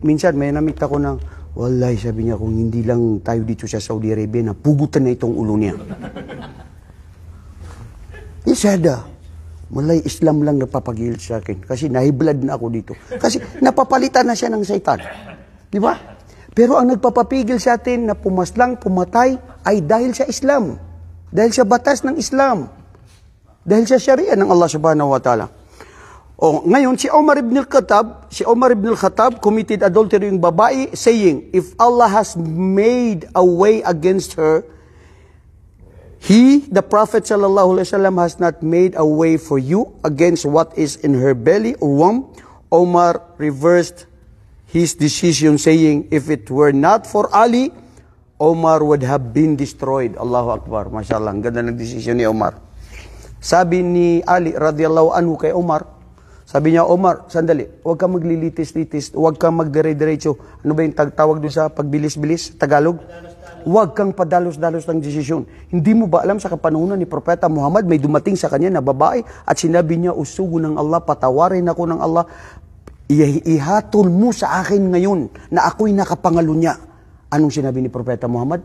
minsan may namit ako ng, wallahi sabi niya, kung hindi lang tayo dito sa Saudi Arabia, napugutan na itong ulo niya. Isada. Malay Islam lang nagpapagil sa akin. Kasi nahiblad na ako dito. Kasi napapalitan na siya ng Satan. Di ba? Pero ang nagpapapigil sa atin na pumaslang, pumatay, ay dahil sa Islam. Dahil sa batas ng Islam. Dahil sa Sharia ng Allah subhanahu wa ta'ala. O, ngayon, si Omar ibn al-Khattab committed adultery yung babae, saying, if Allah has made a way against her, He, the Prophet sallallahu alaihi wasallam, has not made a way for you against what is in her belly or womb. Omar reversed his decision, saying, if it were not for Ali, Omar would have been destroyed. Allahu Akbar. Mashallah, ang ganda ng decision ni Omar. Sabi ni Ali radhiyallahu anhu kay Omar, sabi niya, Omar, sandali, huwag kang maglilitis-litis, huwag kang magdire-diretso. Ano ba yung tawag doon sa pagbilis-bilis, Tagalog? Huwag kang padalos-dalos ng desisyon. Hindi mo ba alam sa kapanahunan ni Propeta Muhammad, may dumating sa kanya na babae at sinabi niya, usugo ng Allah, patawarin ako ng Allah, ihatol mo sa akin ngayon na ako'y nakapangalo niya. Anong sinabi ni Propeta Muhammad?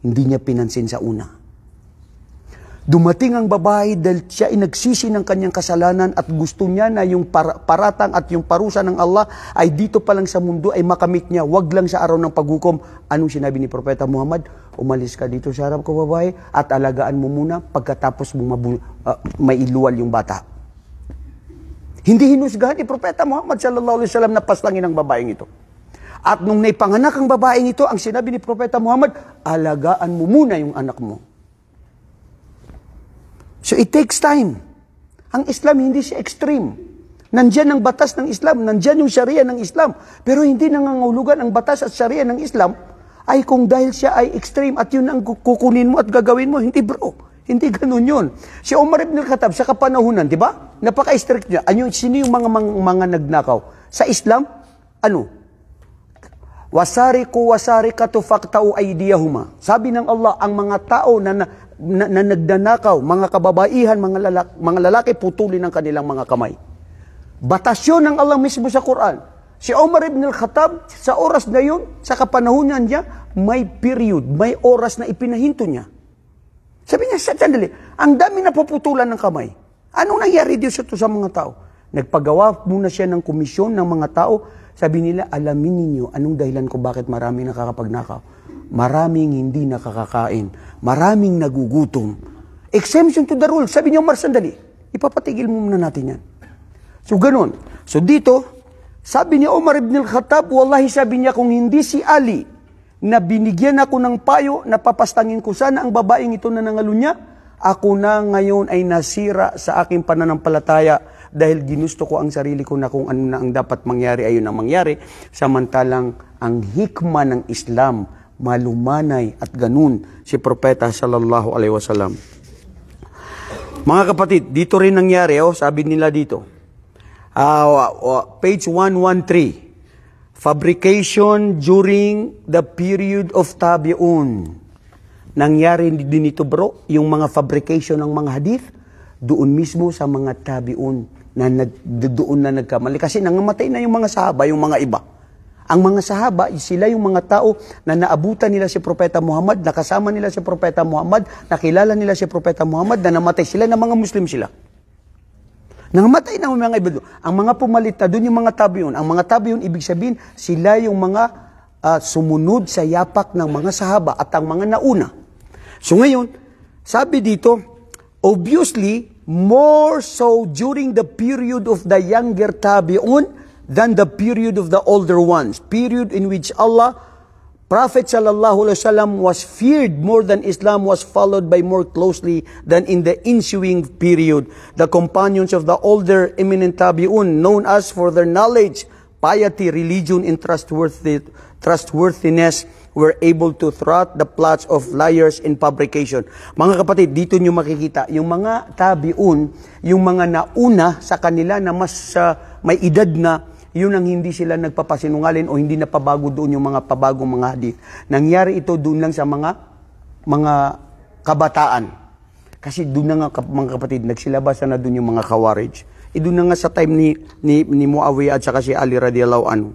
Hindi niya pinansin sa una. Dumating ang babae dahil siya ay nagsisi ng kanyang kasalanan at gusto niya na yung paratang at yung parusa ng Allah ay dito pa lang sa mundo ay makamit niya, wag lang sa araw ng paghukom. Anong sinabi ni Propeta Muhammad? Umalis ka dito sa harap ko, babae, at alagaan mo muna pagkatapos mo mailuwal yung bata. Hindi hinusgahan ni Propeta Muhammad sallallahu alaihi wasallam na paslangin ang babaeng ito. At nung naipanganak ang babaeng ito, ang sinabi ni Propeta Muhammad, alagaan mo muna yung anak mo. So it takes time. Ang Islam hindi siya extreme. Nandyan ang batas ng Islam, nandyan yung Sharia ng Islam. Pero hindi nangangahulugan ang batas at Sharia ng Islam ay kung dahil siya ay extreme at yun ang kukunin mo at gagawin mo. Hindi bro, hindi ganun yun. Si Omar ibn al-Khattab sa kapanahunan, di ba? Napaka-strict niya. Sino yung mga nagnakaw? Sa Islam, ano? Wasariku wasarikatu faqta'u aydiyahuma. Sabi ng Allah, ang mga tao na nagdanakaw, mga kababaihan, mga lalaki, putulin ang kanilang mga kamay. Batasyon ng Allah mismo sa Quran. Si Omar ibn al-Khattab, sa oras na yun, sa kapanahunan niya, may period, may oras na ipinahinto niya. Sabi niya, sandali, ang dami na puputulan ng kamay. Anong nangyari dito sa mga tao? Nagpagawa muna siya ng komisyon ng mga tao. Sabi nila, alamin ninyo, anong dahilan ko bakit maraming nakakapagnakaw? Maraming hindi nakakakain. Maraming nagugutom. Exemption to the rule. Sabi niyo, Omar, sandali. Ipapatigil mo muna natin yan. So, ganun. So, dito, sabi ni Omar ibn al-Khattab, wallahi sabi niya, kung hindi si Ali na binigyan ako ng payo, na papastangin ko sana ang babaeng ito na nangalo niya, ako na ngayon ay nasira sa aking pananampalataya dahil ginusto ko ang sarili ko na kung ano na ang dapat mangyari, ayun ang mangyari. Samantalang ang hikma ng Islam, malumanay at ganun si Propeta sallallahu alaihi wasallam. Mga kapatid, dito rin nangyari, sabi nila dito, page 113, fabrication during the period of Tabi'un. Nangyari din ito bro, yung mga fabrication ng mga hadith, doon mismo sa mga Tabi'un, doon na nagkamali. Kasi nangamatay na yung mga sahaba, yung mga iba. Ang mga sahaba, sila yung mga tao na naabutan nila si Propeta Muhammad, nakasama nila si Propeta Muhammad, nakilala nila si Propeta Muhammad, na namatay sila na mga Muslim sila. Nangamatay na yung mga iba doon. Ang mga pumalit na doon yung mga Tabi'un. Ang mga Tabi'un, ibig sabihin, sila yung mga sumunod sa yapak ng mga sahaba at ang mga nauna. So ngayon, sabi dito, obviously, more so during the period of the younger Tabi'un than the period of the older ones. Period in which Allah, Prophet sallallahu alaihi wasallam was feared more than Islam was followed by more closely than in the ensuing period. The companions of the older eminent Tabi'un, known as for their knowledge, piety, religion, and trustworthiness, were able to thwart the plots of liars in fabrication. Mga kapatid, dito nyo makikita, yung mga Tabi'un, yung mga nauna sa kanila na mas may edad na, yun ang hindi sila nagpapasinungalin o hindi napabago doon yung mga pabagong mga hadith. Nangyari ito doon lang sa mga kabataan. Kasi doon na nga mga kapatid, nagsilabasan na doon yung mga Khawarij. Doon na nga sa time ni Muawiyah at saka si Ali radiyallahu anhu.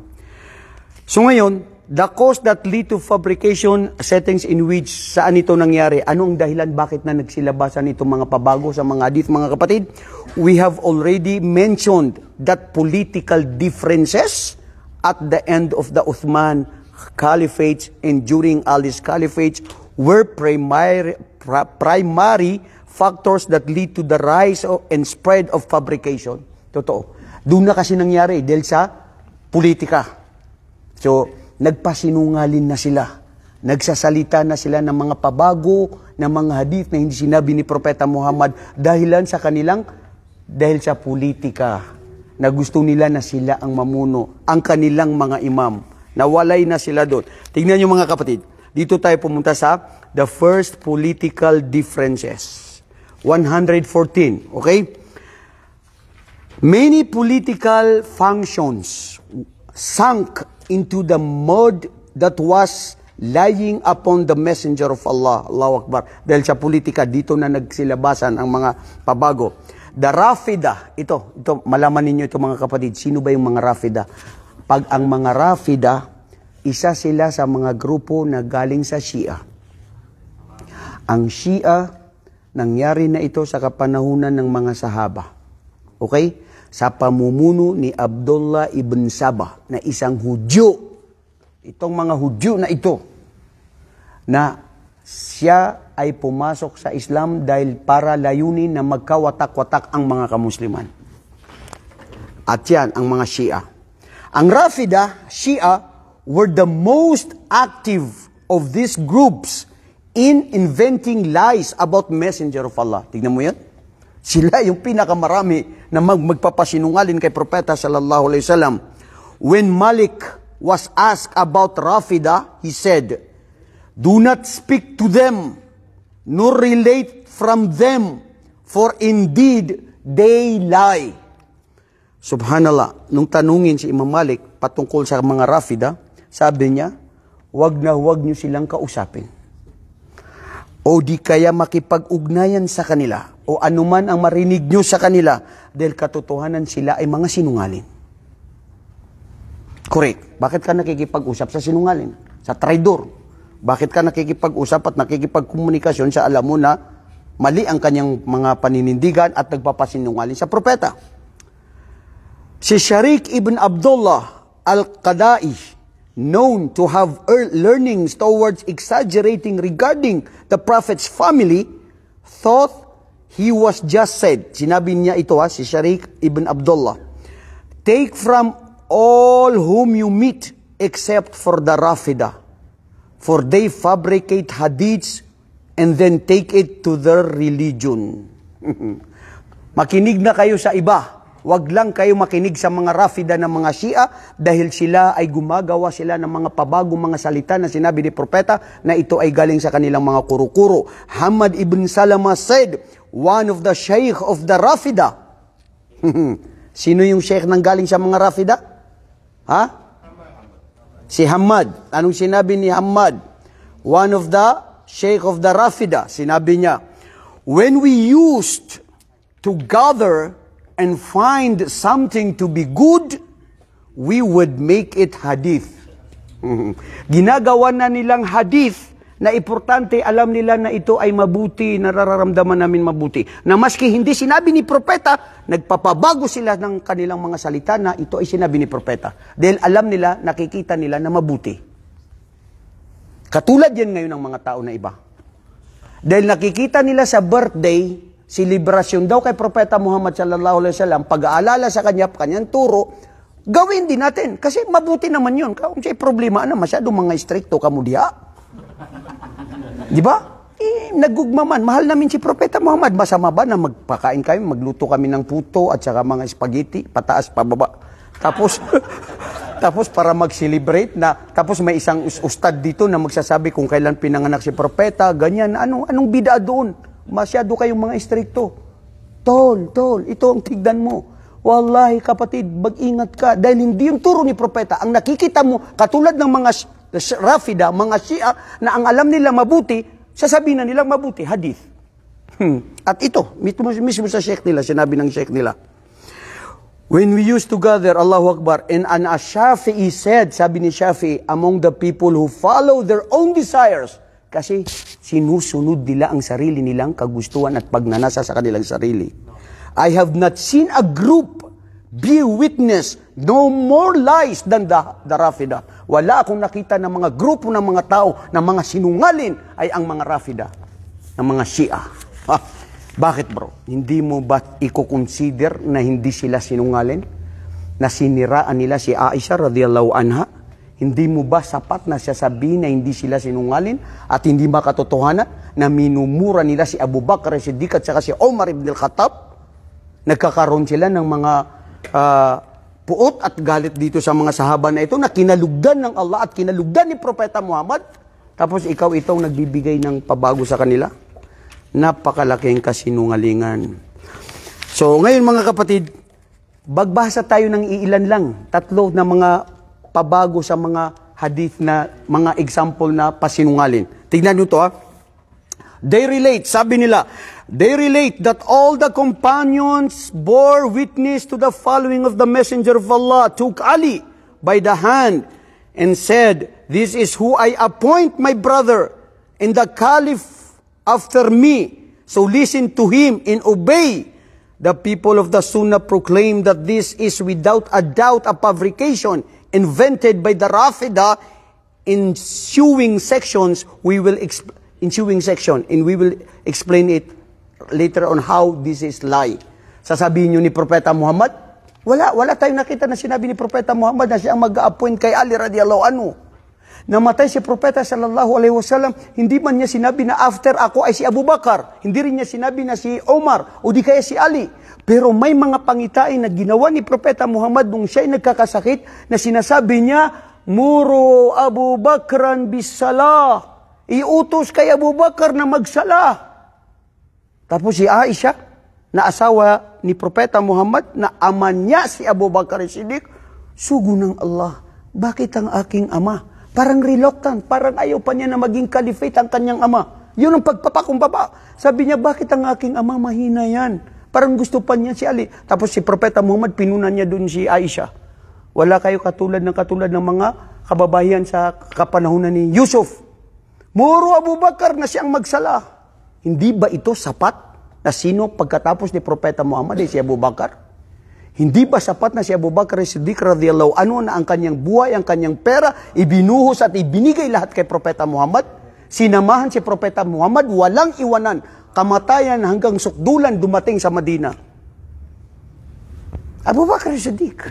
So ngayon, the cause that lead to fabrication settings in which saan ito nangyari? Ano ang dahilan bakit na nagsilabasan itong mga pabago sa mga hadith, mga kapatid? We have already mentioned that political differences at the end of the Uthman Caliphate and during Ali's Caliphate were primary factors that lead to the rise and spread of fabrication. Ito Totoo. Doon na kasi nangyari dahil sa politika. So, nagpasinungalin na sila. Nagsasalita na sila ng mga pabago, ng mga hadith na hindi sinabi ni Propeta Muhammad dahil sa politika na gusto nila na sila ang mamuno, ang kanilang mga imam. Nawalay na sila doon. Tingnan niyo mga kapatid. Dito tayo pumunta sa the first political differences. 114, okay? Many political functions sunk into the mud that was lying upon the messenger of Allah. Allahu Akbar. Dahil sa politika, dito na nagsilabasan ang mga pabago. The Rafida, ito malaman ninyo ito mga kapatid. Sino ba yung mga Rafida? Pag ang mga Rafida, isa sila sa mga grupo na galing sa Shia. Ang Shia, nangyari na ito sa kapanahunan ng mga sahaba. Okay? Sa pamumuno ni Abdullah ibn Sabah na isang Hudyo. Itong mga Hudyo na ito, na siya ay pumasok sa Islam dahil para layunin na magkawatak-watak ang mga kamusliman. At yan, ang mga Shia. Ang Rafida, Shia, were the most active of these groups in inventing lies about Messenger of Allah. Tignan mo yan. Sila yung pinakamarami na magpapasinungalin kay Propeta sallallahu alaihi wasallam. When Malik was asked about Rafida, he said, "Do not speak to them, nor relate from them, for indeed they lie." Subhanallah, nung tanungin si Imam Malik patungkol sa mga Rafida, sabi niya, wag niyo silang kausapin. O di kaya makipag-ugnayan sa kanila, o anuman ang marinig nyo sa kanila, dahil katotohanan sila ay mga sinungaling. Correct. Bakit ka nakikipag-usap sa sinungaling? Sa traidor. Bakit ka nakikipag-usap at nakikipagkomunikasyon sa alam mo na mali ang kanyang mga paninindigan at nagpapasinungaling sa propeta? Si Sharik ibn Abdullah al-Qadai, known to have learnings towards exaggerating regarding the Prophet's family, thought he was just said. Sinabi niya ito si Sharik ibn Abdullah, "Take from all whom you meet except for the Rafida, for they fabricate hadiths and then take it to their religion." Makinig na kayo sa iba. Wag lang kayo makinig sa mga Rafida ng mga Shia dahil sila ay gumagawa sila ng mga pabago mga salita na sinabi ni Propeta na ito ay galing sa kanilang mga kuro-kuro. Hamad ibn Salama said, one of the sheikh of the Rafida. Sino yung sheikh nang galing sa mga Rafida? Ha? Si Hamad. Anong sinabi ni Hamad? One of the sheikh of the Rafida. Sinabi niya, when we used to gather and find something to be good, we would make it hadith. Ginagawa na nilang hadith na importante, alam nila na ito ay mabuti, nararamdaman namin mabuti. Na maski hindi sinabi ni Propeta, nagpapabago sila ng kanilang mga salita na ito ay sinabi ni Propeta. Dahil alam nila, nakikita nila na mabuti. Katulad yan ngayon ng mga tao na iba. Dahil nakikita nila sa birthday, selebrasyon daw kay Propeta Muhammad sallallahu alaihi wasallam, pag-aalala sa kanyang turo, gawin din natin. Kasi mabuti naman yun. Kung siya problema na, masyadong mga stricto kamudiha. Di ba? Nagugmaman. Mahal namin si Propeta Muhammad. Masama ba na magpakain kami, magluto kami ng puto at saka mga spaghetti, pataas, pababa. Tapos para mag-celebrate na, tapos may isang ustad dito na magsasabi kung kailan pinanganak si Propeta, ganyan. Anong bida doon? Masyado kayong mga istrikto. Tol, ito ang tigdan mo. Wallahi kapatid, mag-ingat ka. Dahil hindi yung turo ni Propeta. Ang nakikita mo, katulad ng mga Rafida, mga Shia, na ang alam nila mabuti, sasabihin na nilang mabuti, hadith. At ito, mismo sa sheikh nila, sinabi ng sheikh nila. When we used to gather, Allahu Akbar, and an Shafi'i said, sabi ni Shafi'i, among the people who follow their own desires, kasi sinusunod nila ang sarili nilang kagustuhan at pagnanasa sa kanilang sarili. I have not seen a group be witness no more lies than the Rafida. Wala akong nakita ng mga grupo ng mga tao na mga sinungalin ay ang mga Rafida, ng mga Shia. Bakit bro? Hindi mo ba i-consider na hindi sila sinungaling? Na siniraan nila si Aisha radhiyallahu anha? Hindi mo ba sapat na sasabihin na hindi sila sinungaling at hindi ba katotohanan na minumura nila si Abu Bakr as-Siddiq at saka si Umar ibn al-Khattab? Nagkakaroon sila ng mga puot at galit dito sa mga sahaba na ito na kinalugdan ng Allah at kinalugdan ni Propeta Muhammad. Tapos ikaw itong nagbibigay ng pabago sa kanila. Napakalaking kasinungalingan. So ngayon mga kapatid, bagbasa tayo ng iilan lang, 3 na mga pabago sa mga hadith na mga example na pasinungalin. Tignan nyo to ha. They relate, sabi nila, they relate that all the companions bore witness to the following of the Messenger of Allah, took Ali by the hand and said, "This is who I appoint my brother and the Caliph after me. So listen to him and obey." The people of the Sunnah proclaim that this is without a doubt a fabrication invented by the Rafida. In ensuing section, we will explain it later on how this is lie. Sasabihin nyo ni Propeta Muhammad, wala tayong nakita na sinabi ni Propeta Muhammad na siya ang mag-a-appoint kay Ali radhiyallahu anhu. Namatay si Propeta sallallahu alaihi wasallam, hindi man niya sinabi na after ako ay si Abu Bakar. Hindi rin niya sinabi na si Omar o di kaya si Ali. Pero may mga pangitain na ginawa ni Propeta Muhammad nung siya ay nagkakasakit na sinasabi niya, "Muro Abu Bakran bisalah." Iutos kay Abu Bakar na magsalah. Tapos si Aisha, na asawa ni Propeta Muhammad, na ama niya si Abu Bakar as-Siddiq, "Sugo ng Allah, bakit ang aking ama?" Parang reluctant, parang ayaw pa niya na maging caliphate ang kanyang ama. Yun ang pagpapakumbaba. Sabi niya, bakit ang aking ama mahina yan? Parang gusto pa niya si Ali. Tapos si Propeta Muhammad, pinunan niya dun si Aisha. Wala kayo katulad ng mga kababayan sa kapanahunan ni Yusuf. Muro Abu Bakar na siyang magsala. Hindi ba ito sapat na sino pagkatapos ni Propeta Muhammad ay si Abu Bakar? Hindi ba sapat na si Abu Bakr as-Siddiq radhiyallahu anhu na ang kanyang buhay, ang kanyang pera, ibinuhos at ibinigay lahat kay Propeta Muhammad? Sinamahan si Propeta Muhammad, walang iwanan, kamatayan hanggang sukdulan dumating sa Madina. Abu Bakr as-Siddiq.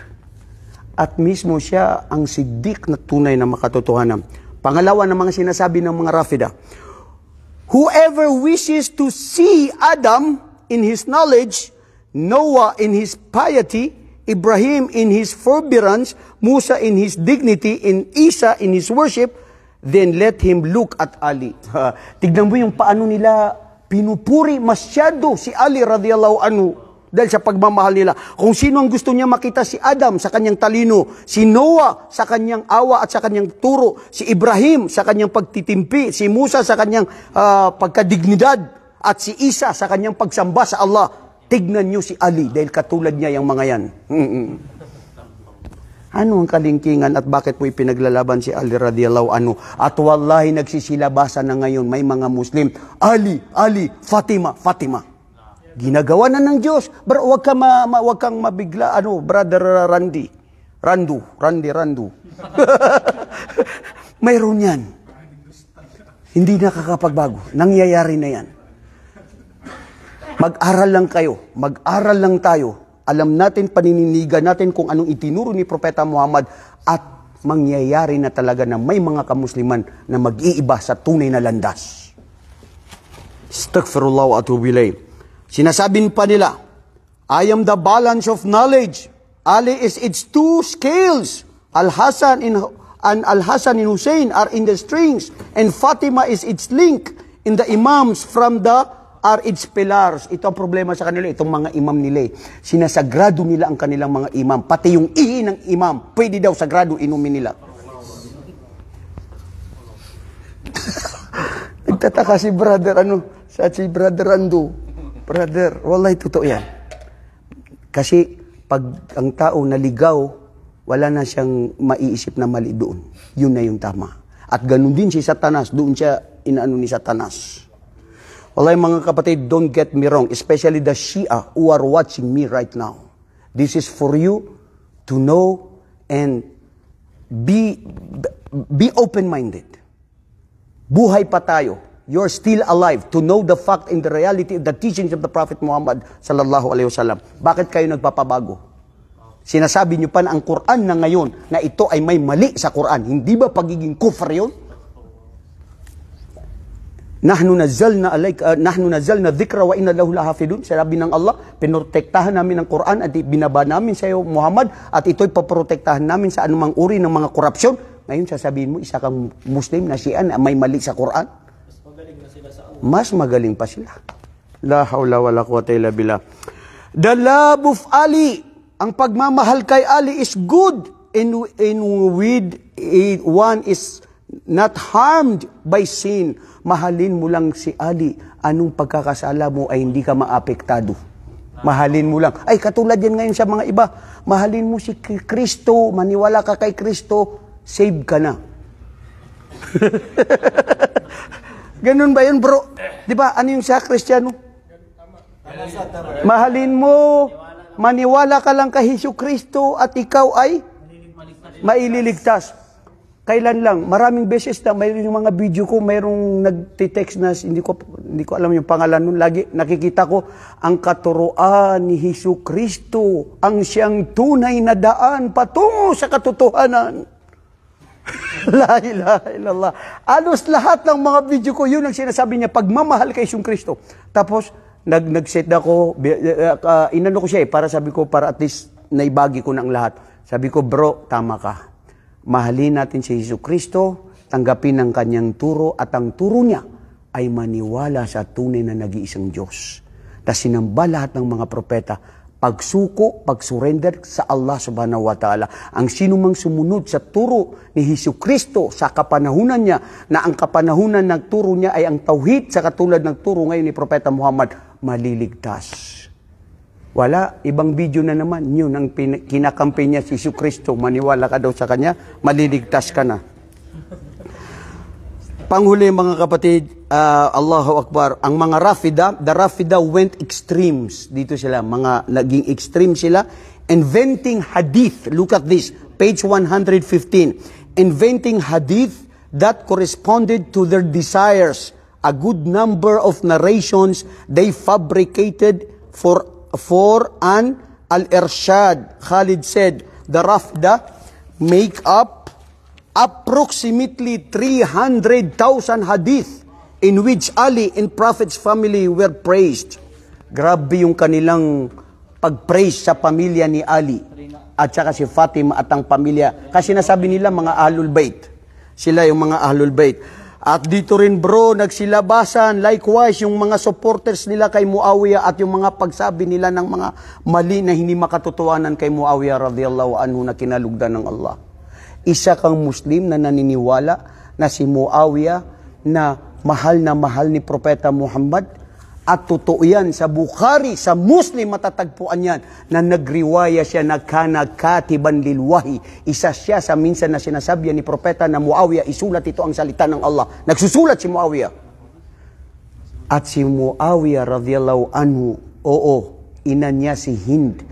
At mismo siya ang Siddiq na tunay na makatotohanan. Pangalawa na mga sinasabi ng mga Rafida, whoever wishes to see Adam in his knowledge, Noah in his piety, Ibrahim in his forbearance, Musa in his dignity, and Isa in his worship, then let him look at Ali. Tignan mo yung paano nila pinupuri masyado si Ali radhiyallahu anhu dahil sa pagmamahal nila. Kung sino ang gusto niya makita, si Adam sa kanyang talino, si Noah sa kanyang awa at sa kanyang turo, si Ibrahim sa kanyang pagtitimpi, si Musa sa kanyang pagkadignidad, at si Isa sa kanyang pagsamba sa Allah. Tignan nyo si Ali dahil katulad niya yung mga yan. Ano ang kalingkingan at bakit po ipinaglalaban si Ali radhiyallahu anhu? At wallahi nagsisilabasan na ngayon may mga Muslim, Ali, Fatima. Ginagawa na ng Diyos. Bro, wag kang mabigla, brother Randu. Mayroon yan. Hindi nakakapagbago. Nangyayari na yan. Mag-aral lang kayo, mag-aral lang tayo. Alam natin, panininigan natin kung anong itinuro ni Propeta Muhammad at mangyayari na talaga na may mga kamusliman na mag-iiba sa tunay na landas. Astaghfirullah wa atubu ilayh. Sinasabi pa nila, I am the balance of knowledge. Ali is its 2 scales. Al-Hasan and Hussein are in the strings, and Fatima is its link, in the imams from the are its pillars. Ito ang problema sa kanila, itong mga imam nila. Sinasagrado nila ang kanilang mga imam. Pati yung ihi ng imam, pwede daw sagrado inumin nila. Nagtataka si brother, si brother Randu. Brother, wallahi totoo yan. Kasi pag ang tao naligaw, wala na siyang maiisip na mali doon. Yun na yung tama. At ganun din si Satanas, doon siya inaano ni Satanas. Wallahi mga kapatid, don't get me wrong, especially the Shia who are watching me right now. This is for you to know and be open-minded. Buhay pa tayo. you're still alive to know the fact and the reality of the teachings of the Prophet Muhammad sallallahu alaihi wasallam. Bakit kayo nagpapabago? Sinasabi niyo pa na ang Quran na ngayon na ito ay may mali sa Quran. Hindi ba pagiging kufr yun? Nahnu nazzalna dhikra wa inna lahu lahafidun. Sabi ng Allah, pinoprotektahan namin ang Quran at binaba namin sa iyo Muhammad at ito'y paprotektahan namin sa anumang uri ng mga korupsyon. Ngayon sasabihin mo, isa kang Muslim na Shia na may mali sa Quran. Mas magaling pa sila. La hawla wala quwwata illa billah. The love of Ali, ang pagmamahal kay Ali is good in with one is not harmed by sin. Mahalin mo lang si Ali. Anong pagkakasala mo ay hindi ka maapektado. Mahalin mo lang. Ay, katulad yan ngayon sa mga iba. Mahalin mo si Kristo. Maniwala ka kay Kristo. Save ka na. Ganun ba yun, bro? Di ba? Ano yung sa Kristiyano? Mahalin mo. Maniwala ka lang kay Hesus Kristo at ikaw ay maililigtas. Kailan lang, maraming beses na mayroon yung mga video ko, mayroong nagtitext na hindi ko alam yung pangalan nun. Lagi nakikita ko ang katuruan ni Hesus Kristo, ang siyang tunay na daan patungo sa katotohanan. La ilaha illallah. Alos lahat ng mga video ko, yun ang sinasabi niya, pagmamahal kay Hesus Kristo. Tapos, nag-set ako, inano ko siya para sabi ko, para at least naibagi ko ng lahat. Sabi ko, bro, tama ka. Mahalin natin si Hesus Kristo, tanggapin ang kanyang turo, at ang turo niya ay maniwala sa tunay na nag-iisang Diyos. Tapos sinamba lahat ng mga propeta, pagsuko, pagsurrender sa Allah subhanahu wa ta'ala. Ang sino mang sumunod sa turo ni Hesus Kristo sa kapanahunan niya, na ang kapanahunan ng turo niya ay ang tauhid, sa katulad ng turo ngayon ni Propeta Muhammad, maliligtas. Wala, ibang video na naman. Yun ang kinakampi niya si Hesus Kristo. Maniwala ka daw sa kanya, maliligtas ka na. Panghuli mga kapatid, Allahu Akbar, ang mga Rafida, the Rafida went extremes. Dito sila, mga naging extreme sila. Inventing hadith, look at this, page 115. Inventing hadith that corresponded to their desires. A good number of narrations they fabricated for an al-irshad. Khalid said, the Rafda make up approximately 300,000 hadith in which Ali and Prophet's family were praised. Grabe yung kanilang pag-praise sa pamilya ni Ali at saka si Fatima at ang pamilya. Kasi nasabi nila mga Ahlul Bayt. Sila yung mga Ahlul Bayt. At dito rin bro, nagsilabasan, likewise, yung mga supporters nila kay Muawiyah at yung mga pagsabi nila ng mga mali na hindi makatotohanan kay Muawiyah radhiyallahu anhu na kinalugdan ng Allah. Isa kang Muslim na naniniwala na si Muawiyah na mahal ni Propeta Muhammad, at totoo yan sa Bukhari, sa Muslim matatagpuan yan, na nagriwaya siya na kana katiban lil wahi. Isa siya sa minsan na sinasabi ni Propeta na Muawiyah, isulat ito ang salita ng Allah. Nagsusulat si Muawiyah. At si Muawiyah radhiyallahu anhu, oo, ina niya si Hind,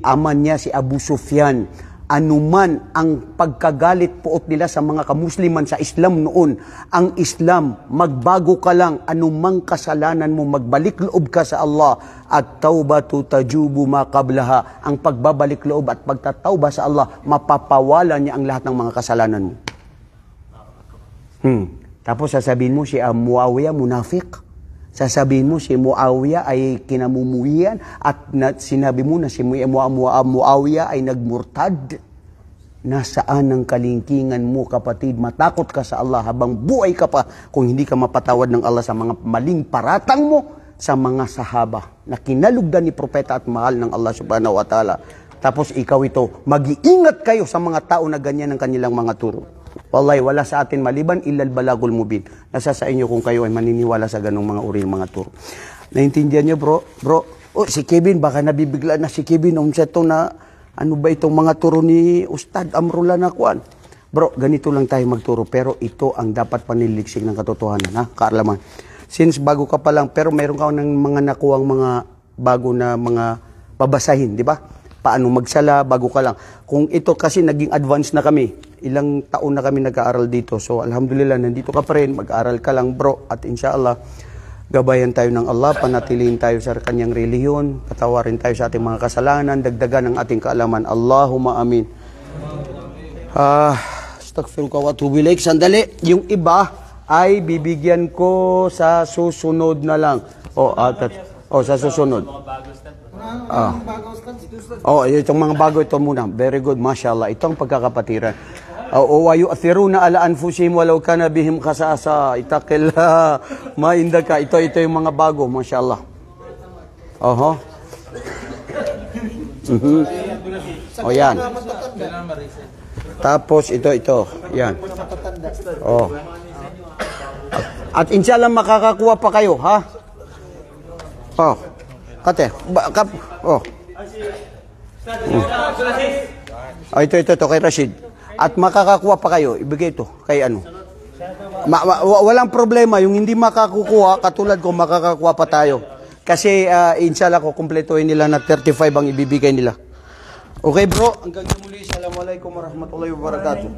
ama niya si Abu Sufyan. Anuman ang pagkagalit puot nila sa mga kamusliman sa Islam noon, ang Islam, magbago ka lang, anumang kasalanan mo, magbalik loob ka sa Allah, at taubatu tajubu ma qablaha. Ang pagbabalik loob at pagtatawba sa Allah, mapapawala niya ang lahat ng mga kasalanan mo. Tapos sasabihin mo si Muawiyah munafik. Sasabihin mo si Muawiyah ay kinamumuhian, at sinabi mo na si Muawiyah ay nagmurtad. Nasaan ang kalingkingan mo, kapatid? Matakot ka sa Allah habang buhay ka pa kung hindi ka mapatawad ng Allah sa mga maling paratang mo sa mga sahaba na kinalugdan ni Propeta at mahal ng Allah subhanahu wa ta'ala. Tapos ikaw ito, mag-iingat kayo sa mga tao na ganyan ang kanilang mga turo. Wallahi, wala sa atin maliban illal balagul mubin. Nasa sa inyo kung kayo ay maniniwala sa ganong mga uri ng mga turo. Naintindihan nyo, bro? Oh, si Kevin, baka nabibigla na si Kevin. Na, ano ba itong mga turo ni Ustad Amrullah na kuan? Bro, ganito lang tayo magturo. Pero ito ang dapat paniliksik ng katotohanan, ha? Kaalaman. Since bago ka pa lang, pero mayroon ka ng mga nakuwang mga bago na mga babasahin, di ba? Paano magsala, bago ka lang. Kung ito kasi naging advance na kami, ilang taon na kami nag-aaral dito. So alhamdulillah, nandito ka pa rin, mag-aaral ka lang bro. At inshallah, gabayan tayo ng Allah, panatilihin tayo sa kanyang relihiyon, patawarin tayo sa ating mga kasalanan, dagdagan ang ating kaalaman. Allahumma amin. Astaghfiruka wa atubu ilaik. Sandali, yung iba ay bibigyan ko sa susunod na lang. Sa susunod. Itong mga bago ito muna. Very good, mashallah. Ito ang pagkakapatiran. Wa yu'thiruna ala anfusihim walau kana bihim khasasa. Ittaqillah ma indaka. Ito yung mga bago, mashallah. Yan. Tapos ito. Yan. At inshallah makakakuha pa kayo, ha? Kate. Ito kay Rashid. At makakakuha pa kayo, ibigay ito kay ano. Walang problema, yung hindi makakukuha, katulad ko, makakakuha pa tayo. Kasi inshallah ko, kumpletuhin nila na 35 ang ibibigay nila. Okay bro, hanggang muli. Assalamualaikum warahmatullahi wabarakatuh.